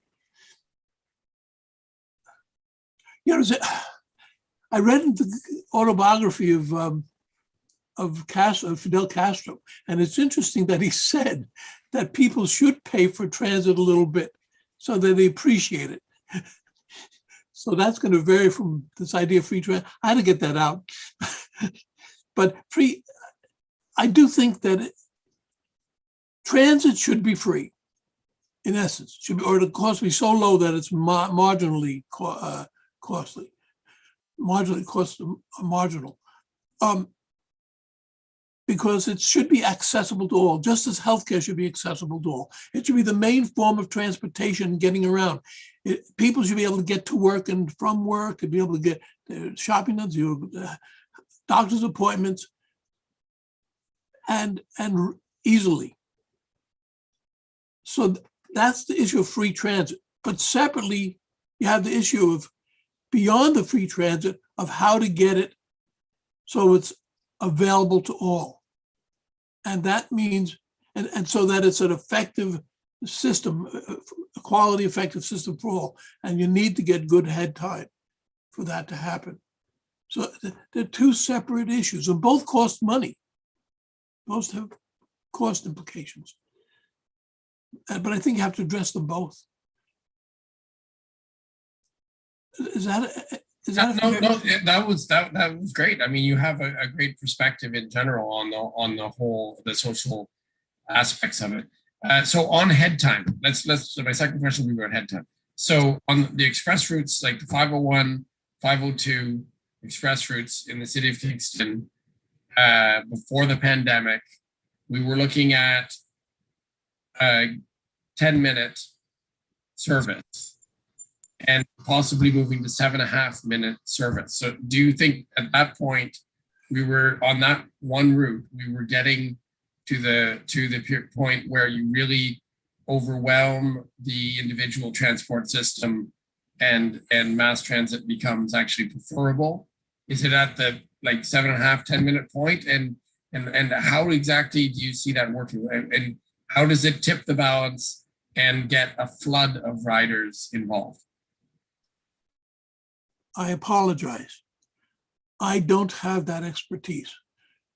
You know, I read the autobiography of Fidel Castro, and it's interesting that he said that people should pay for transit a little bit so that they appreciate it. So that's going to vary from this idea of free transit. I had to get that out. But I do think that transit should be free, in essence, should be, or the cost be so low that it's marginally costly, marginal. Because it should be accessible to all, just as healthcare should be accessible to all. It should be the main form of transportation getting around. People should be able to get to work and from work, to be able to get shopping done, doctor's appointments, and easily. So that's the issue of free transit. But separately, you have the issue of beyond the free transit of how to get it so it's available to all. And that means, and so that it's an effective system, a quality effective system for all. And you need to get good head time for that to happen. So they're two separate issues, and both cost money. Both have cost implications. But I think you have to address them both. Is that that was great. I mean, you have a great perspective in general on the whole, the social aspects of it. So on head time, so my second question will be about head time. So on the express routes, like the 501, 502 express routes in the city of Kingston, before the pandemic, we were looking at 10-minute service and possibly moving to 7.5-minute service. So do you think at that point we were on that one route, we were getting to the point where you really overwhelm the individual transport system and mass transit becomes actually preferable? Is it at the like 7.5, 10-minute point? And how exactly do you see that working? And how does it tip the balance and get a flood of riders involved? I apologize. I don't have that expertise.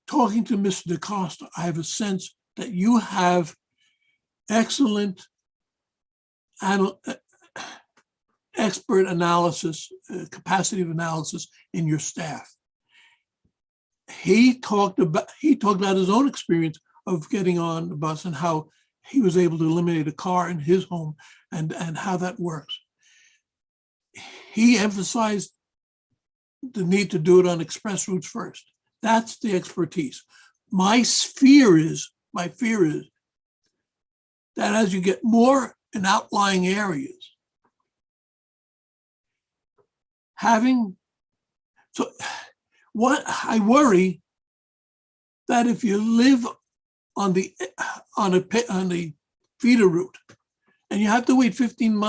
Talking to Mr. DaCosta, I have a sense that you have excellent expert analysis, capacity of analysis in your staff. He talked about his own experience of getting on the bus and how he was able to eliminate a car in his home and how that works. He emphasized the need to do it on express routes first. That's the expertise. My fear is that as you get more in outlying areas, what I worry that if you live on the feeder route and you have to wait 15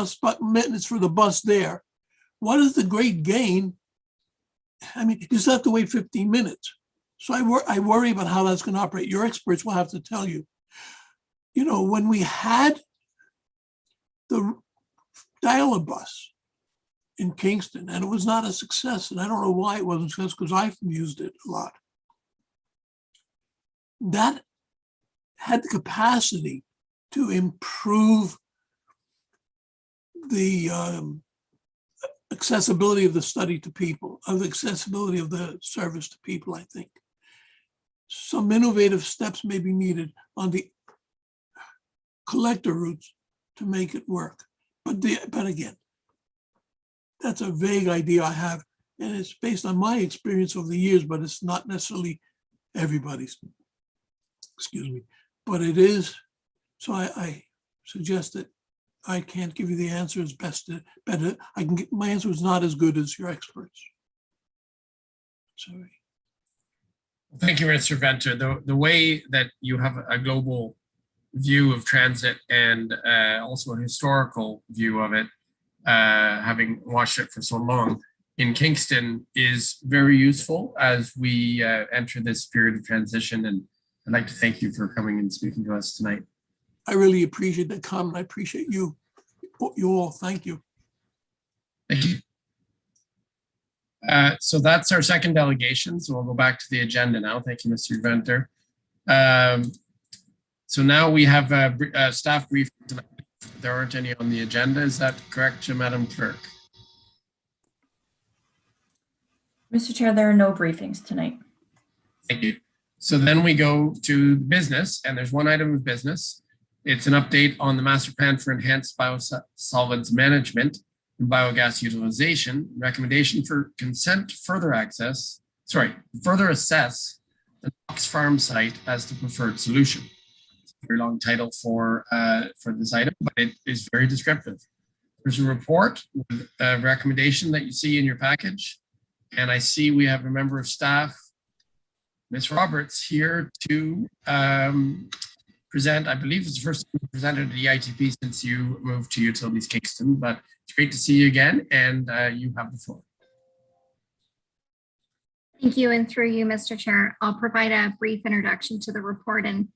minutes for the bus there, what is the great gain? I mean, you still have to wait 15 minutes. So I worry about how that's going to operate. Your experts will have to tell you. You know, when we had the dial-a bus in Kingston, and it was not a success, and I don't know why it wasn't a success because I've used it a lot. That had the capacity to improve the accessibility of the study to people, of the accessibility of the service to people, I think. Some innovative steps may be needed on the collector routes to make it work. But again, that's a vague idea I have, and it's based on my experience over the years, but it's not necessarily everybody's. Excuse me, but it is. So I suggest that I can't give you the answer as better. My answer is not as good as your experts. Sorry. Thank you, Mr. Venter. The way that you have a global view of transit and also a historical view of it, having watched it for so long in Kingston, is very useful as we enter this period of transition. And I'd like to thank you for coming and speaking to us tonight. I really appreciate that comment. I appreciate you all. Thank you. Thank you. So that's our second delegation. So we'll go back to the agenda now. Thank you, Mr. Venter. So now we have a staff briefing tonight. There aren't any on the agenda. Is that correct, Madam Clerk? Mr. Chair, there are no briefings tonight. Thank you. So then we go to business, and there's one item of business. It's an update on the master plan for enhanced biosolids management and biogas utilization. Recommendation for consent further assess the Knox Farm site as the preferred solution. It's a very long title for this item, but it is very descriptive. There's a report with a recommendation that you see in your package, and I see we have a member of staff, Ms. Roberts, here to present. I believe it's the first time you presented at the ITP since you moved to Utilities Kingston, but it's great to see you again, and you have the floor. Thank you, and through you, Mr. Chair, I'll provide a brief introduction to the report. And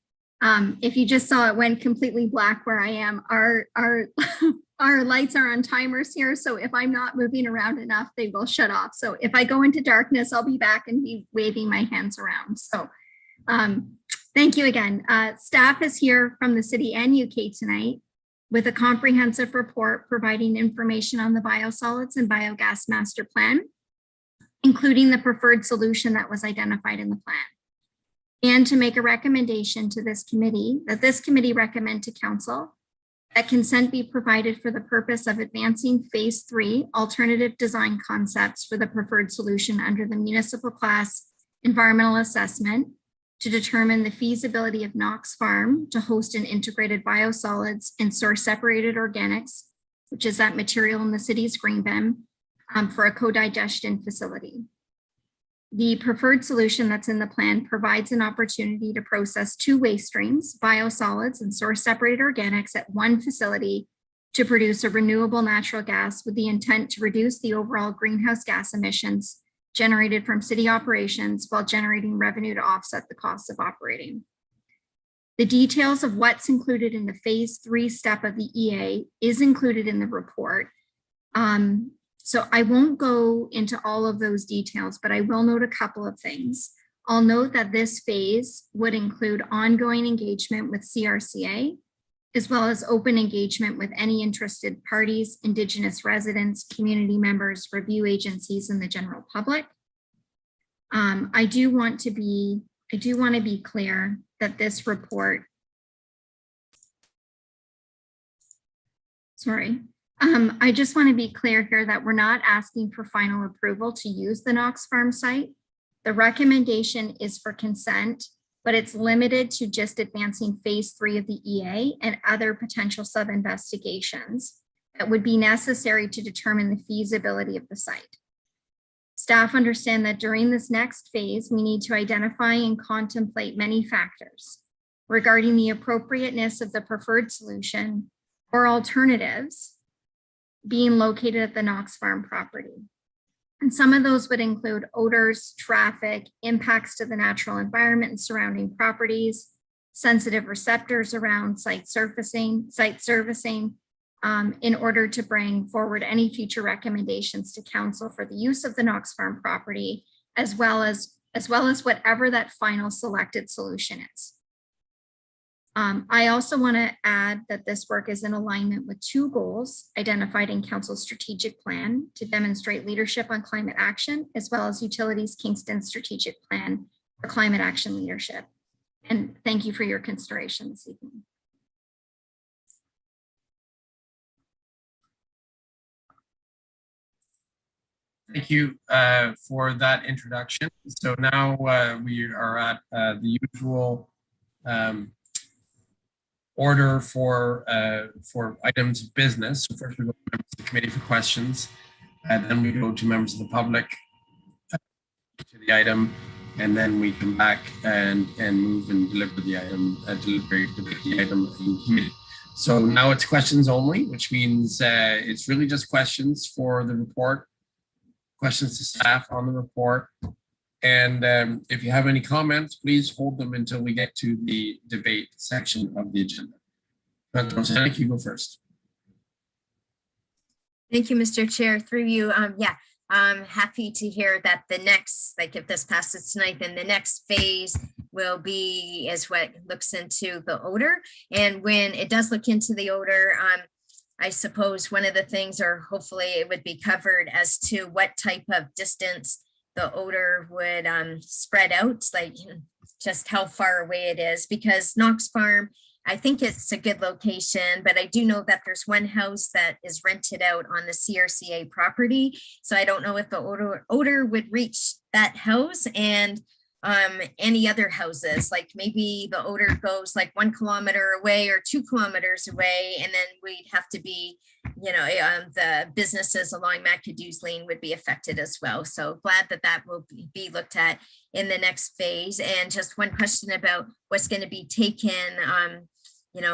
if you just saw, it went completely black where I am. Our lights are on timers here, so if I'm not moving around enough, they will shut off. So if I go into darkness, I'll be back and be waving my hands around. So thank you again. Staff is here from the city and UK tonight with a comprehensive report providing information on the biosolids and biogas master plan, including the preferred solution that was identified in the plan, and to make a recommendation to this committee that this committee recommend to council that consent be provided for the purpose of advancing phase 3 alternative design concepts for the preferred solution under the municipal class environmental assessment to determine the feasibility of Knox Farm to host an integrated biosolids and source separated organics, which is that material in the city's green bin, for a co-digestion facility. The preferred solution that's in the plan provides an opportunity to process 2 waste streams, biosolids and source separated organics, at one facility to produce a renewable natural gas with the intent to reduce the overall greenhouse gas emissions generated from city operations while generating revenue to offset the costs of operating. The details of what's included in the phase 3 step of the EA is included in the report. So I won't go into all of those details, but I will note a couple of things. I'll note that this phase would include ongoing engagement with CRCA, as well as open engagement with any interested parties, Indigenous residents, community members, review agencies, and the general public. I do want to be clear that this report, I just want to be clear here that we're not asking for final approval to use the Knox Farm site. The recommendation is for consent, but it's limited to just advancing phase 3 of the EA and other potential sub-investigations that would be necessary to determine the feasibility of the site. Staff understand that during this next phase, we need to identify and contemplate many factors regarding the appropriateness of the preferred solution or alternatives being located at the Knox Farm property. And some of those would include odors, traffic, impacts to the natural environment and surrounding properties, sensitive receptors around site servicing, in order to bring forward any future recommendations to council for the use of the Knox Farm property, as well as whatever that final selected solution is. I also want to add that this work is in alignment with 2 goals identified in council's strategic plan to demonstrate leadership on climate action, as well as Utilities Kingston strategic plan for climate action leadership. And thank you for your consideration this evening. Thank you for that introduction. So now we are at the usual order for items of business. So first we go to members of the committee for questions, and then we go to members of the public to the item, and then we come back and move and deliver the item, deliberate the item in committee. So now it's questions only, which means it's really just questions for the report, questions to staff on the report. And if you have any comments, please hold them until we get to the debate section of the agenda. You go first. Thank you, Mr. Chair. Through you, I'm happy to hear that the next, like if this passes tonight, then the next phase will be is what looks into the odor. And when it does look into the odor, I suppose one of the things, or hopefully it would be covered as to what type of distance the odor would spread out, like just how far away it is, because Knox Farm, I think it's a good location, but I do know that there's one house that is rented out on the CRCA property. So I don't know if the odor would reach that house and any other houses, like maybe the odor goes like 1 kilometer away or 2 kilometers away, and then we'd have to be, the businesses along McAdoo's Lane would be affected as well. So glad that that will be looked at in the next phase. And just one question about what's going to be taken,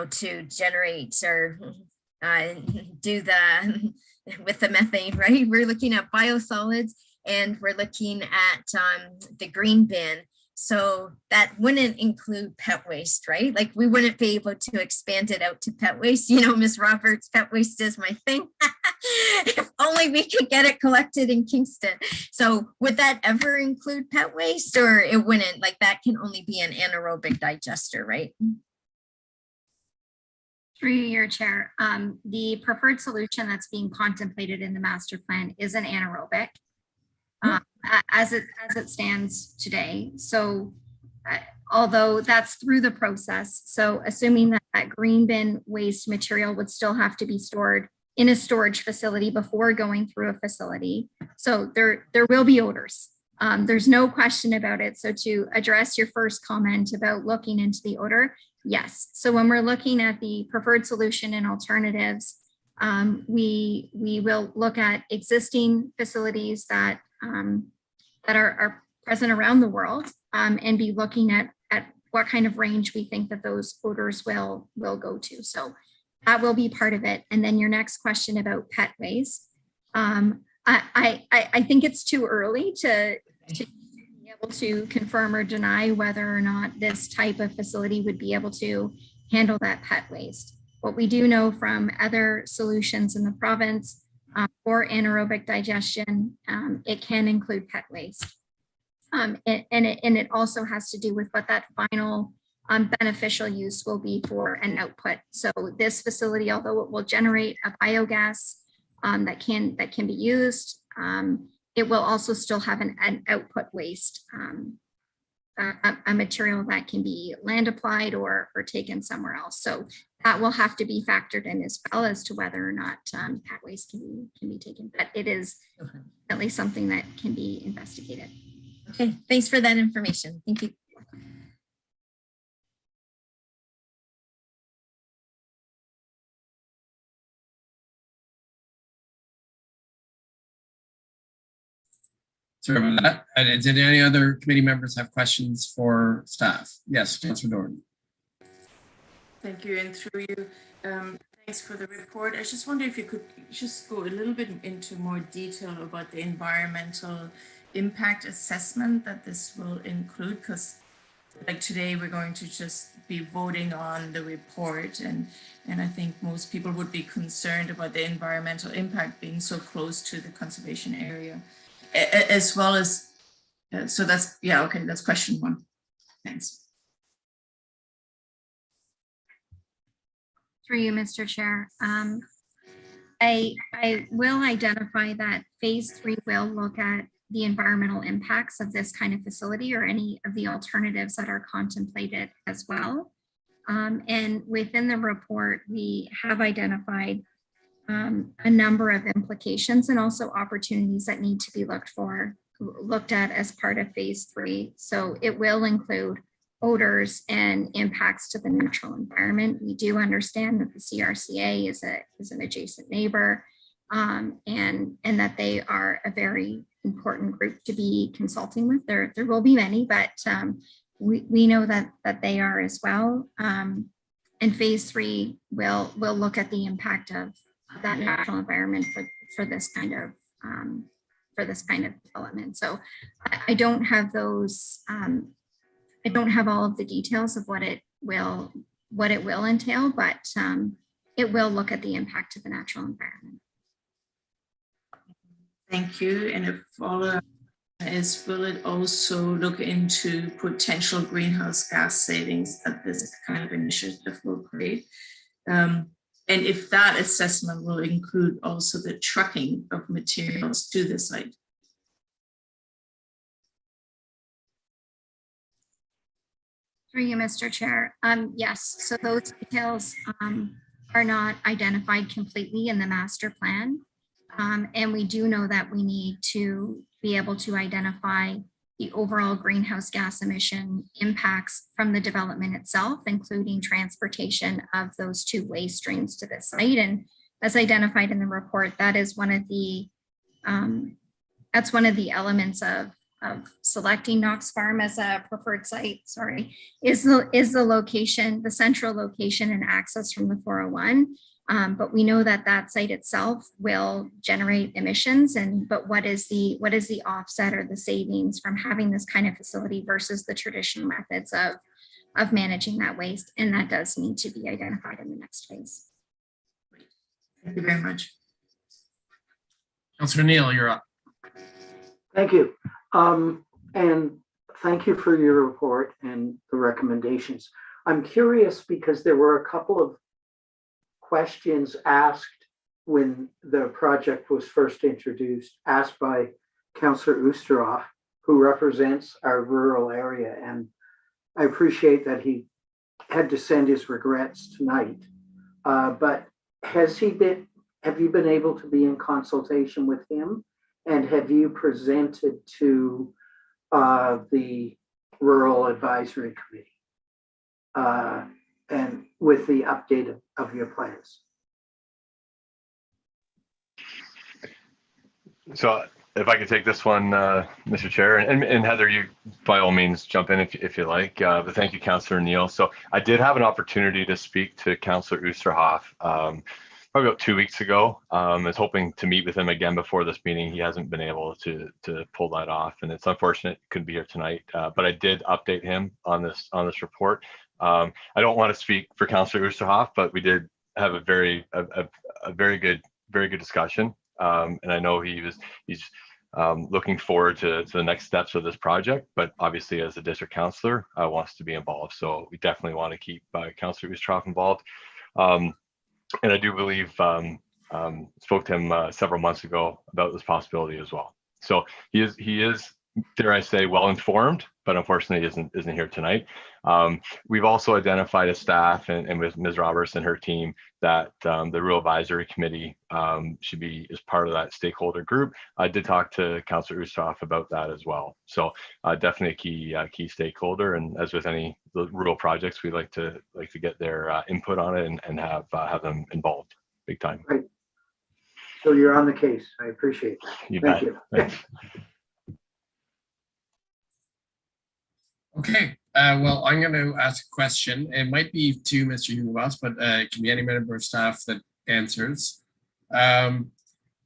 to generate or do the with the methane, right? We're looking at biosolids, and we're looking at the green bin. So that wouldn't include pet waste, right? Like we wouldn't be able to expand it out to pet waste. Ms. Roberts, pet waste is my thing. If only we could get it collected in Kingston. So would that ever include pet waste, or it wouldn't? Like that can only be an anaerobic digester, right? Through your chair, the preferred solution that's being contemplated in the master plan is an anaerobic. As it stands today. So although that's through the process, so assuming that green bin waste material would still have to be stored in a storage facility before going through a facility. So there will be odors. There's no question about it. So to address your first comment about looking into the odor, yes. So when we're looking at the preferred solution and alternatives, we will look at existing facilities that are present around the world, and be looking at what kind of range we think that those odors will go to. So that will be part of it. And then your next question about pet waste. I think it's too early to be able to confirm or deny whether or not this type of facility would be able to handle that pet waste. What we do know from other solutions in the province for anaerobic digestion, it can include pet waste. And it also has to do with what that final beneficial use will be for an output. So this facility, although it will generate a biogas that can be used, it will also still have an output waste, a material that can be land applied or taken somewhere else. So that will have to be factored in as well as to whether or not pet waste can be taken. But it is at least something that can be investigated. Okay, thanks for that information. Thank you. Sorry about that. And did any other committee members have questions for staff? Yes, Councillor Dorn. Thank you, and through you, thanks for the report. I just wonder if you could just go a little bit into more detail about the environmental impact assessment that this will include, because like today we're going to just be voting on the report, and I think most people would be concerned about the environmental impact being so close to the conservation area, as well as, so that's, yeah, okay, that's question one. Thanks. Through you, Mr. Chair. I will identify that phase 3 will look at the environmental impacts of this kind of facility or any of the alternatives that are contemplated as well. And within the report, we have identified a number of implications and also opportunities that need to be looked at as part of phase 3. So it will include odors and impacts to the natural environment. We do understand that the CRCA is an adjacent neighbor, and that they are a very important group to be consulting with. There will be many, but we know that they are as well. And phase 3 will look at the impact of that natural environment for this kind of development. So I don't have those. I don't have all of the details of what it will entail, but it will look at the impact to the natural environment. Thank you. And a follow-up is, will it also look into potential greenhouse gas savings that this kind of initiative will create? And if that assessment will include also the trucking of materials to the site? Through you, Mr. Chair. Yes, so those details are not identified completely in the master plan. And we do know that we need to be able to identify the overall greenhouse gas emission impacts from the development itself, including transportation of those two waste streams to the site. And as identified in the report, that is one of the elements of selecting Knox Farm as a preferred site, is the location, the central location and access from the 401. But we know that site itself will generate emissions, but what is the offset or the savings from having this kind of facility versus the traditional methods of managing that waste? And that does need to be identified in the next phase. Thank you very much. Councillor Neal, you're up. Thank you. And thank you for your report and the recommendations. I'm curious because there were a couple of questions asked when the project was first introduced, asked by Councillor Oosterhoff, who represents our rural area. And I appreciate that he had to send his regrets tonight. But have you been able to be in consultation with him? And have you presented to the Rural Advisory Committee and with the update of your plans? So if I could take this one, Mr. Chair, and Heather, you by all means jump in if you like, but thank you, Councillor Neal. So I did have an opportunity to speak to Councillor Oosterhoff probably about 2 weeks ago. I was hoping to meet with him again before this meeting. He hasn't been able to pull that off, and it's unfortunate he couldn't be here tonight. But I did update him on this report. I don't want to speak for Councillor Oosterhoff, but we did have a very good discussion, and I know he's looking forward to the next steps of this project. But obviously, as a district councillor, wants to be involved, so we definitely want to keep Councillor Oosterhoff involved. And I do believe spoke to him several months ago about this possibility as well. So he is dare I say, well informed, but unfortunately isn't here tonight. We've also identified as staff and with Ms. Roberts and her team that the Rural Advisory Committee should be as part of that stakeholder group. I did talk to Councillor Oosterhoff about that as well. So definitely a key stakeholder, and as with any rural projects, we like to get their input on it and have them involved big time. Right. So you're on the case. I appreciate that. You Thank bet. you. Thanks. Okay, well, I'm going to ask a question. It might be to Mr. Hugo-Boss, but it can be any member of staff that answers.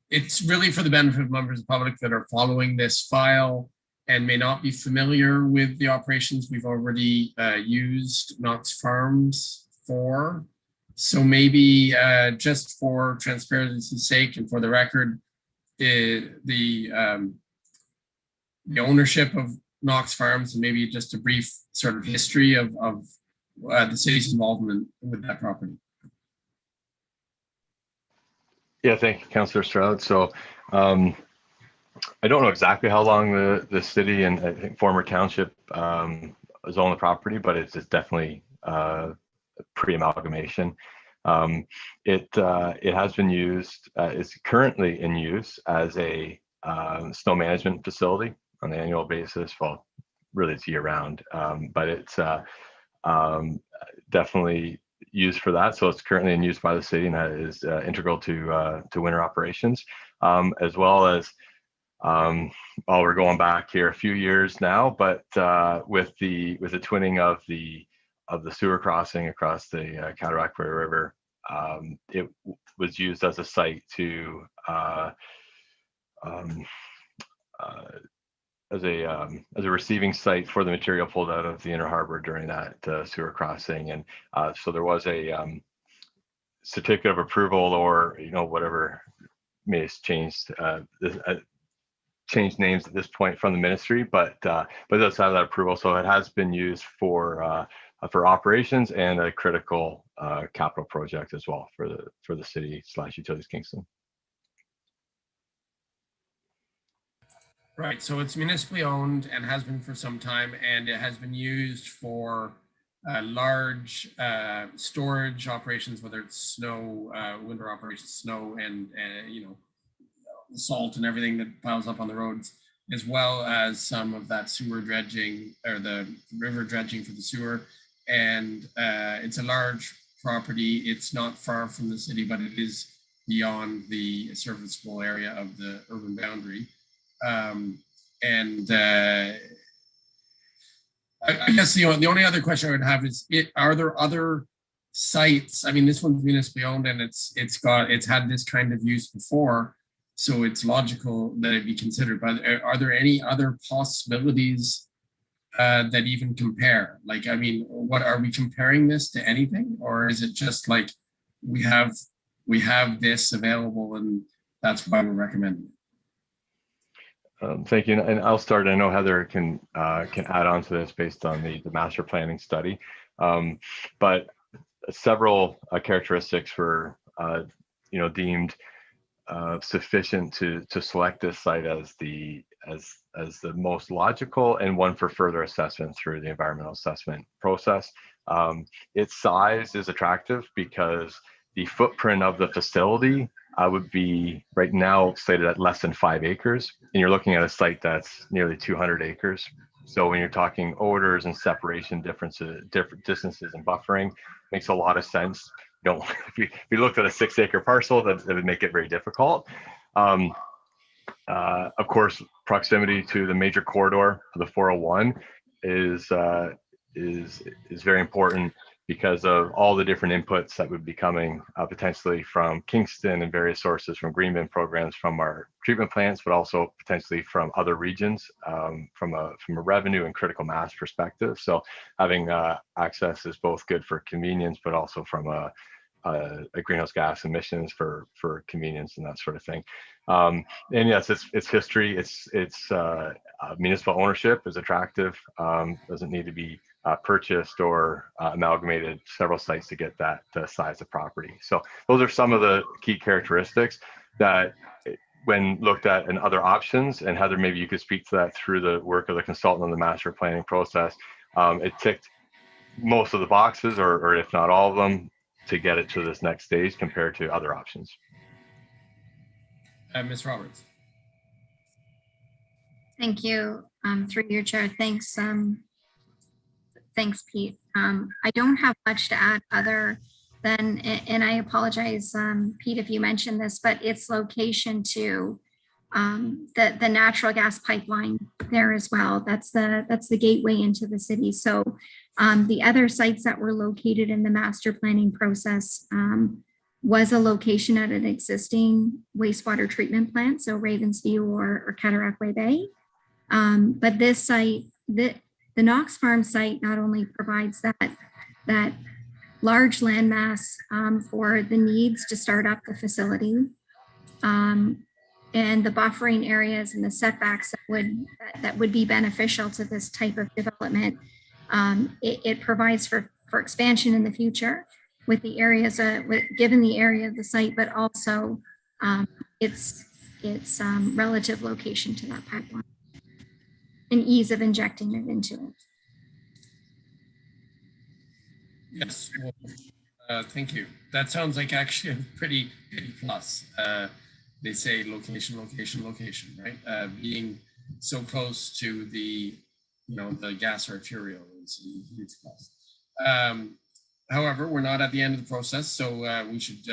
It's really for the benefit of members of the public that are following this file and may not be familiar with the operations we've already used Knox Farms for. So maybe just for transparency's sake and for the record, the ownership of Knox Farms and maybe just a brief sort of history of the city's involvement with that property. Yeah, thank you, Councillor Stroud. So I don't know exactly how long the city and I think former township has owned the property, but it's definitely pre-amalgamation. It has been used, is currently in use as a snow management facility on an annual basis. Well, really it's year round, but it's definitely used for that. So it's currently in use by the city, and that is integral to winter operations, as well as we're going back here a few years now, but with the twinning of the sewer crossing across the Cataract River, it was used as a site to as a receiving site for the material pulled out of the inner harbor during that sewer crossing. And so there was a certificate of approval, or whatever may have changed names at this point from the ministry, but it does have that approval. So it has been used for operations and a critical capital project as well for the city / Utilities Kingston. Right, so it's municipally owned and has been for some time, and it has been used for large storage operations, whether it's snow, winter operations, snow and salt and everything that piles up on the roads, as well as some of that sewer dredging or the river dredging for the sewer. And it's a large property. It's not far from the city, but it is beyond the serviceable area of the urban boundary. I guess the only other question I would have is, are there other sites? I mean, this one's municipally owned and it's had this kind of use before, so it's logical that it be considered. But are there any other possibilities that even compare? Like, I mean, what are we comparing this to anything, or is it just like we have this available and that's why we're recommending it? Thank you, and I'll start. I know Heather can add on to this based on the master planning study, but several characteristics were deemed sufficient to select this site as the most logical and one for further assessment through the environmental assessment process. Its size is attractive because the footprint of the facility would be right now slated at less than 5 acres, and you're looking at a site that's nearly 200 acres. So when you're talking odors and separation differences, different distances and buffering, makes a lot of sense. If you looked at a 6-acre parcel, that would make it very difficult. Of course, proximity to the major corridor of the 401 is very important, because of all the different inputs that would be coming potentially from Kingston and various sources, from green bin programs, from our treatment plants, but also potentially from other regions, from a revenue and critical mass perspective. So having access is both good for convenience, but also from a greenhouse gas emissions for convenience and that sort of thing. And yes, it's history. It's municipal ownership is attractive. Doesn't need to be purchased or amalgamated several sites to get that size of property. So those are some of the key characteristics that when looked at in other options, and Heather, maybe you could speak to that through the work of the consultant on the master planning process. It ticked most of the boxes, or if not all of them, to get it to this next stage compared to other options. Ms. Roberts. Thank you, through your chair. Thanks, thanks, Pete. I don't have much to add other than, and I apologize, Pete, if you mentioned this, but its location to the natural gas pipeline there as well. That's the gateway into the city. So the other sites that were located in the master planning process was a location at an existing wastewater treatment plant, so Ravensview or Cataraqui Bay. But this site, the Knox Farm site, not only provides that large landmass for the needs to start up the facility, and the buffering areas and the setbacks that would be beneficial to this type of development. It provides for expansion in the future with the areas, given the area of the site, but also its relative location to that pipeline and ease of injecting it into it. Yes, well, thank you. That sounds like actually a pretty plus. They say location, location, location, right? Being so close to the, the gas arterial is a huge plus. However, we're not at the end of the process, so we should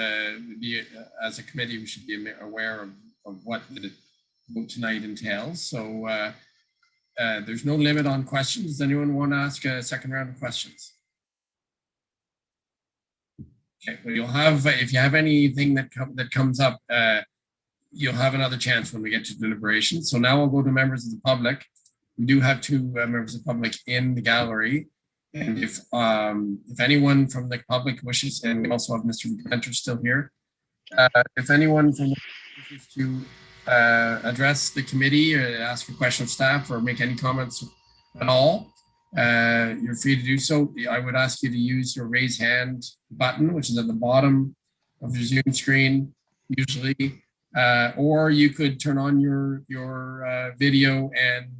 be, as a committee, we should be aware of what the vote tonight entails. So there's no limit on questions. Does anyone want to ask a second round of questions? Okay, well, you'll have, if you have anything that comes up, you'll have another chance when we get to deliberation. So now we'll go to members of the public. We do have two members of the public in the gallery. And if anyone from the public wishes, and we also have Mr. McVenter still here, if anyone from the public wishes to address the committee or ask a question of staff or make any comments at all, you're free to do so. I would ask you to use your raise hand button, which is at the bottom of the Zoom screen, usually, or you could turn on your video and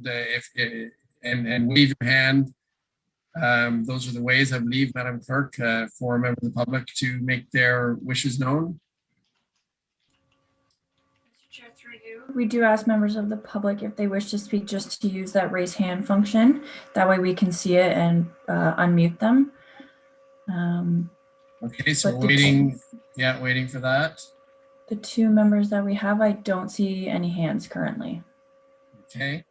wave your hand. Those are the ways, I believe, Madam Clerk, for a member of the public to make their wishes known. Mr. Chair, through you, we do ask members of the public if they wish to speak just to use that raise hand function. That way we can see it and unmute them. Okay, so we're waiting, waiting for that. The two members that we have, I don't see any hands currently. Okay.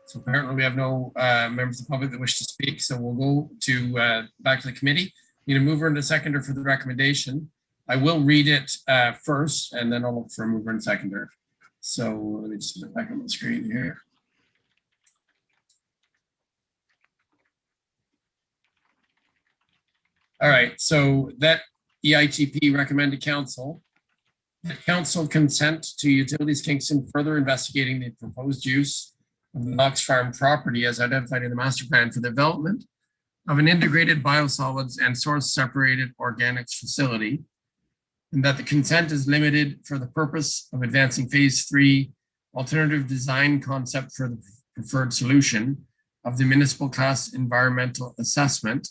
So apparently we have no members of the public that wish to speak. So we'll go to back to the committee. Need a mover and a seconder for the recommendation. I will read it first, and then I'll look for a mover and seconder. So let me just put it back on the screen here. All right, so that EITP recommended council that council consent to Utilities Kingston further investigating the proposed use of the Knox Farm property as identified in the master plan for the development of an integrated biosolids and source separated organics facility, and that the consent is limited for the purpose of advancing phase 3 alternative design concept for the preferred solution of the municipal class environmental assessment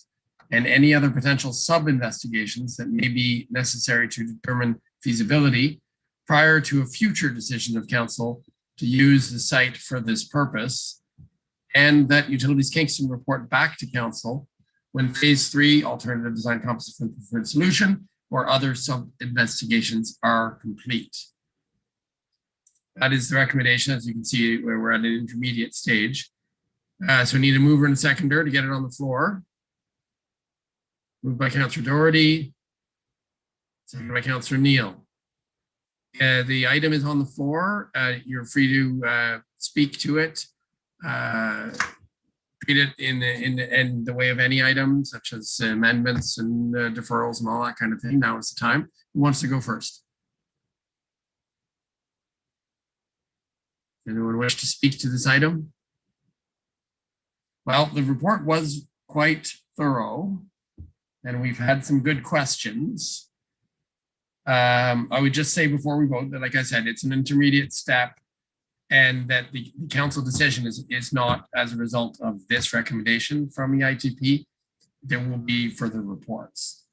and any other potential sub-investigations that may be necessary to determine feasibility prior to a future decision of council to use the site for this purpose, and that Utilities Kingston report back to council when phase 3 alternative design composite for the preferred solution or other sub-investigations are complete. That is the recommendation. As you can see, where we're at an intermediate stage. So we need a mover and a seconder to get it on the floor. Moved by Councillor Doherty, seconded by Councillor Neal. The item is on the floor. You're free to speak to it. Treat it in the way of any item, such as amendments and deferrals and all that kind of thing. Now is the time. Who wants to go first? Anyone wish to speak to this item? Well, the report was quite thorough, and we've had some good questions. I would just say before we vote that, like I said, it's an intermediate step and that the council decision is not as a result of this recommendation from the ITP. There will be further reports.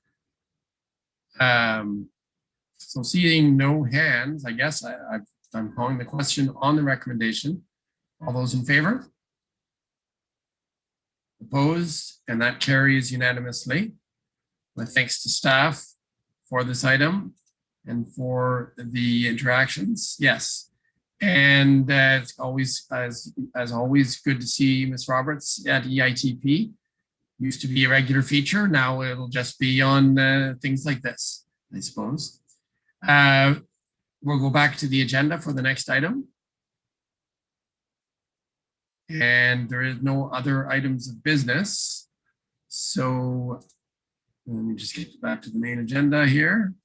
So seeing no hands, I guess I'm calling the question on the recommendation. All those in favor? Opposed? And that carries unanimously. My thanks to staff for this item and for the interactions. Yes. And it's always, as always, good to see Ms. Roberts at EITP. Used to be a regular feature. Now it'll just be on things like this, I suppose. We'll go back to the agenda for the next item. And there is no other items of business. So let me just get back to the main agenda here.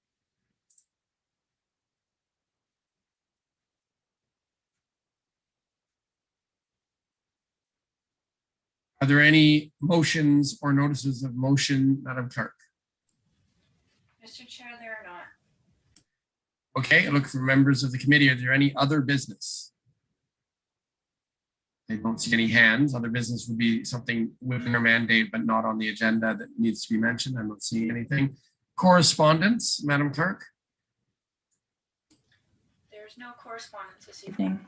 Are there any motions or notices of motion, Madam Clerk? Mr. Chair, there are not. Okay, I look for members of the committee. Are there any other business? I don't see any hands. Other business would be something within our mandate, but not on the agenda that needs to be mentioned. I'm not seeing anything. Correspondence, Madam Clerk? There's no correspondence this evening.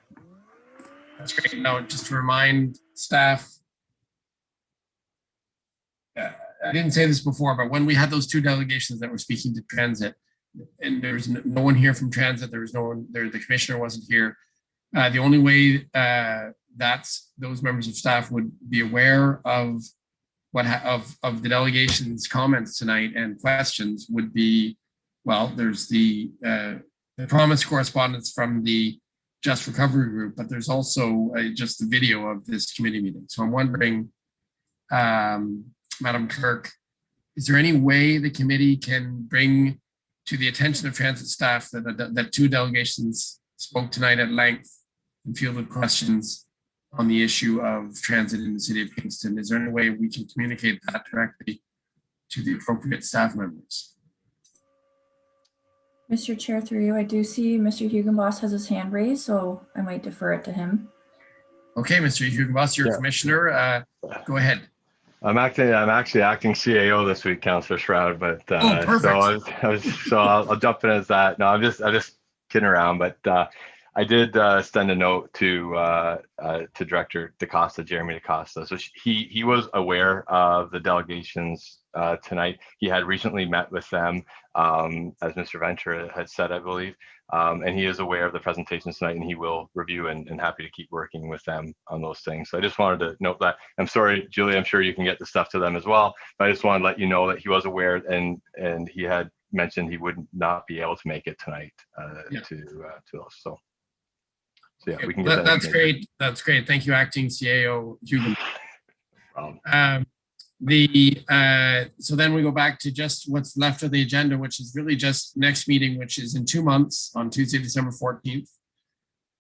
That's great. Now, just to remind staff, I didn't say this before, but when we had those two delegations that were speaking to transit, and there was no one here from transit, there was no one there, the commissioner wasn't here. The only way those members of staff would be aware of of the delegation's comments tonight and questions would be, well, there's the promised correspondence from the Just Recovery Group, but there's also just the video of this committee meeting. So I'm wondering, Madam Clerk, is there any way the committee can bring to the attention of transit staff that two delegations spoke tonight at length and fielded questions on the issue of transit in the city of Kingston? Is there any way we can communicate that directly to the appropriate staff members? Mr. Chair, through you, I do see Mr. Hugenboss has his hand raised, so I might defer it to him. Okay, Mr. Hugenboss, you're commissioner. Go ahead. I'm actually acting CAO this week, Councillor Shroud, but perfect. I'll jump in as that. No, I'm just kidding around, but I did send a note to Director DaCosta, Jeremy DaCosta. So he was aware of the delegations tonight. He had recently met with them, as Mr. Ventura had said, I believe, and he is aware of the presentations tonight, and he will review and happy to keep working with them on those things. So I just wanted to note that. I'm sorry, Julie, I'm sure you can get the stuff to them as well, but I just wanted to let you know that he was aware and he had mentioned he would not be able to make it tonight to us. So yeah, we can get that. That's great. That's great. Thank you, Acting CAO Hugen. So then we go back to just what's left of the agenda, which is really just next meeting, which is in 2 months on Tuesday, December 14th.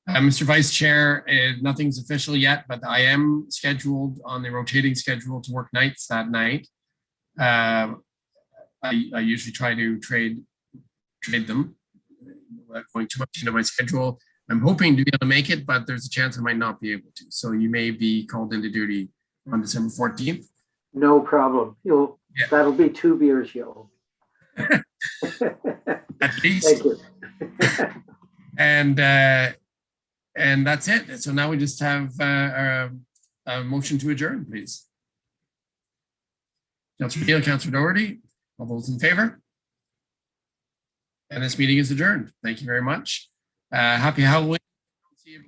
Mr. Vice Chair, nothing's official yet, but I am scheduled on the rotating schedule to work nights that night. I usually try to trade them, without going too much into my schedule. I'm hoping to be able to make it, but there's a chance I might not be able to. So you may be called into duty on December 14th. No problem. That'll be 2 beers, yo. At least. Thank you. And that's it. So now we just have a motion to adjourn, please. Councillor Neal, Councillor Doherty, all those in favor? And this meeting is adjourned. Thank you very much. Happy Halloween. See you.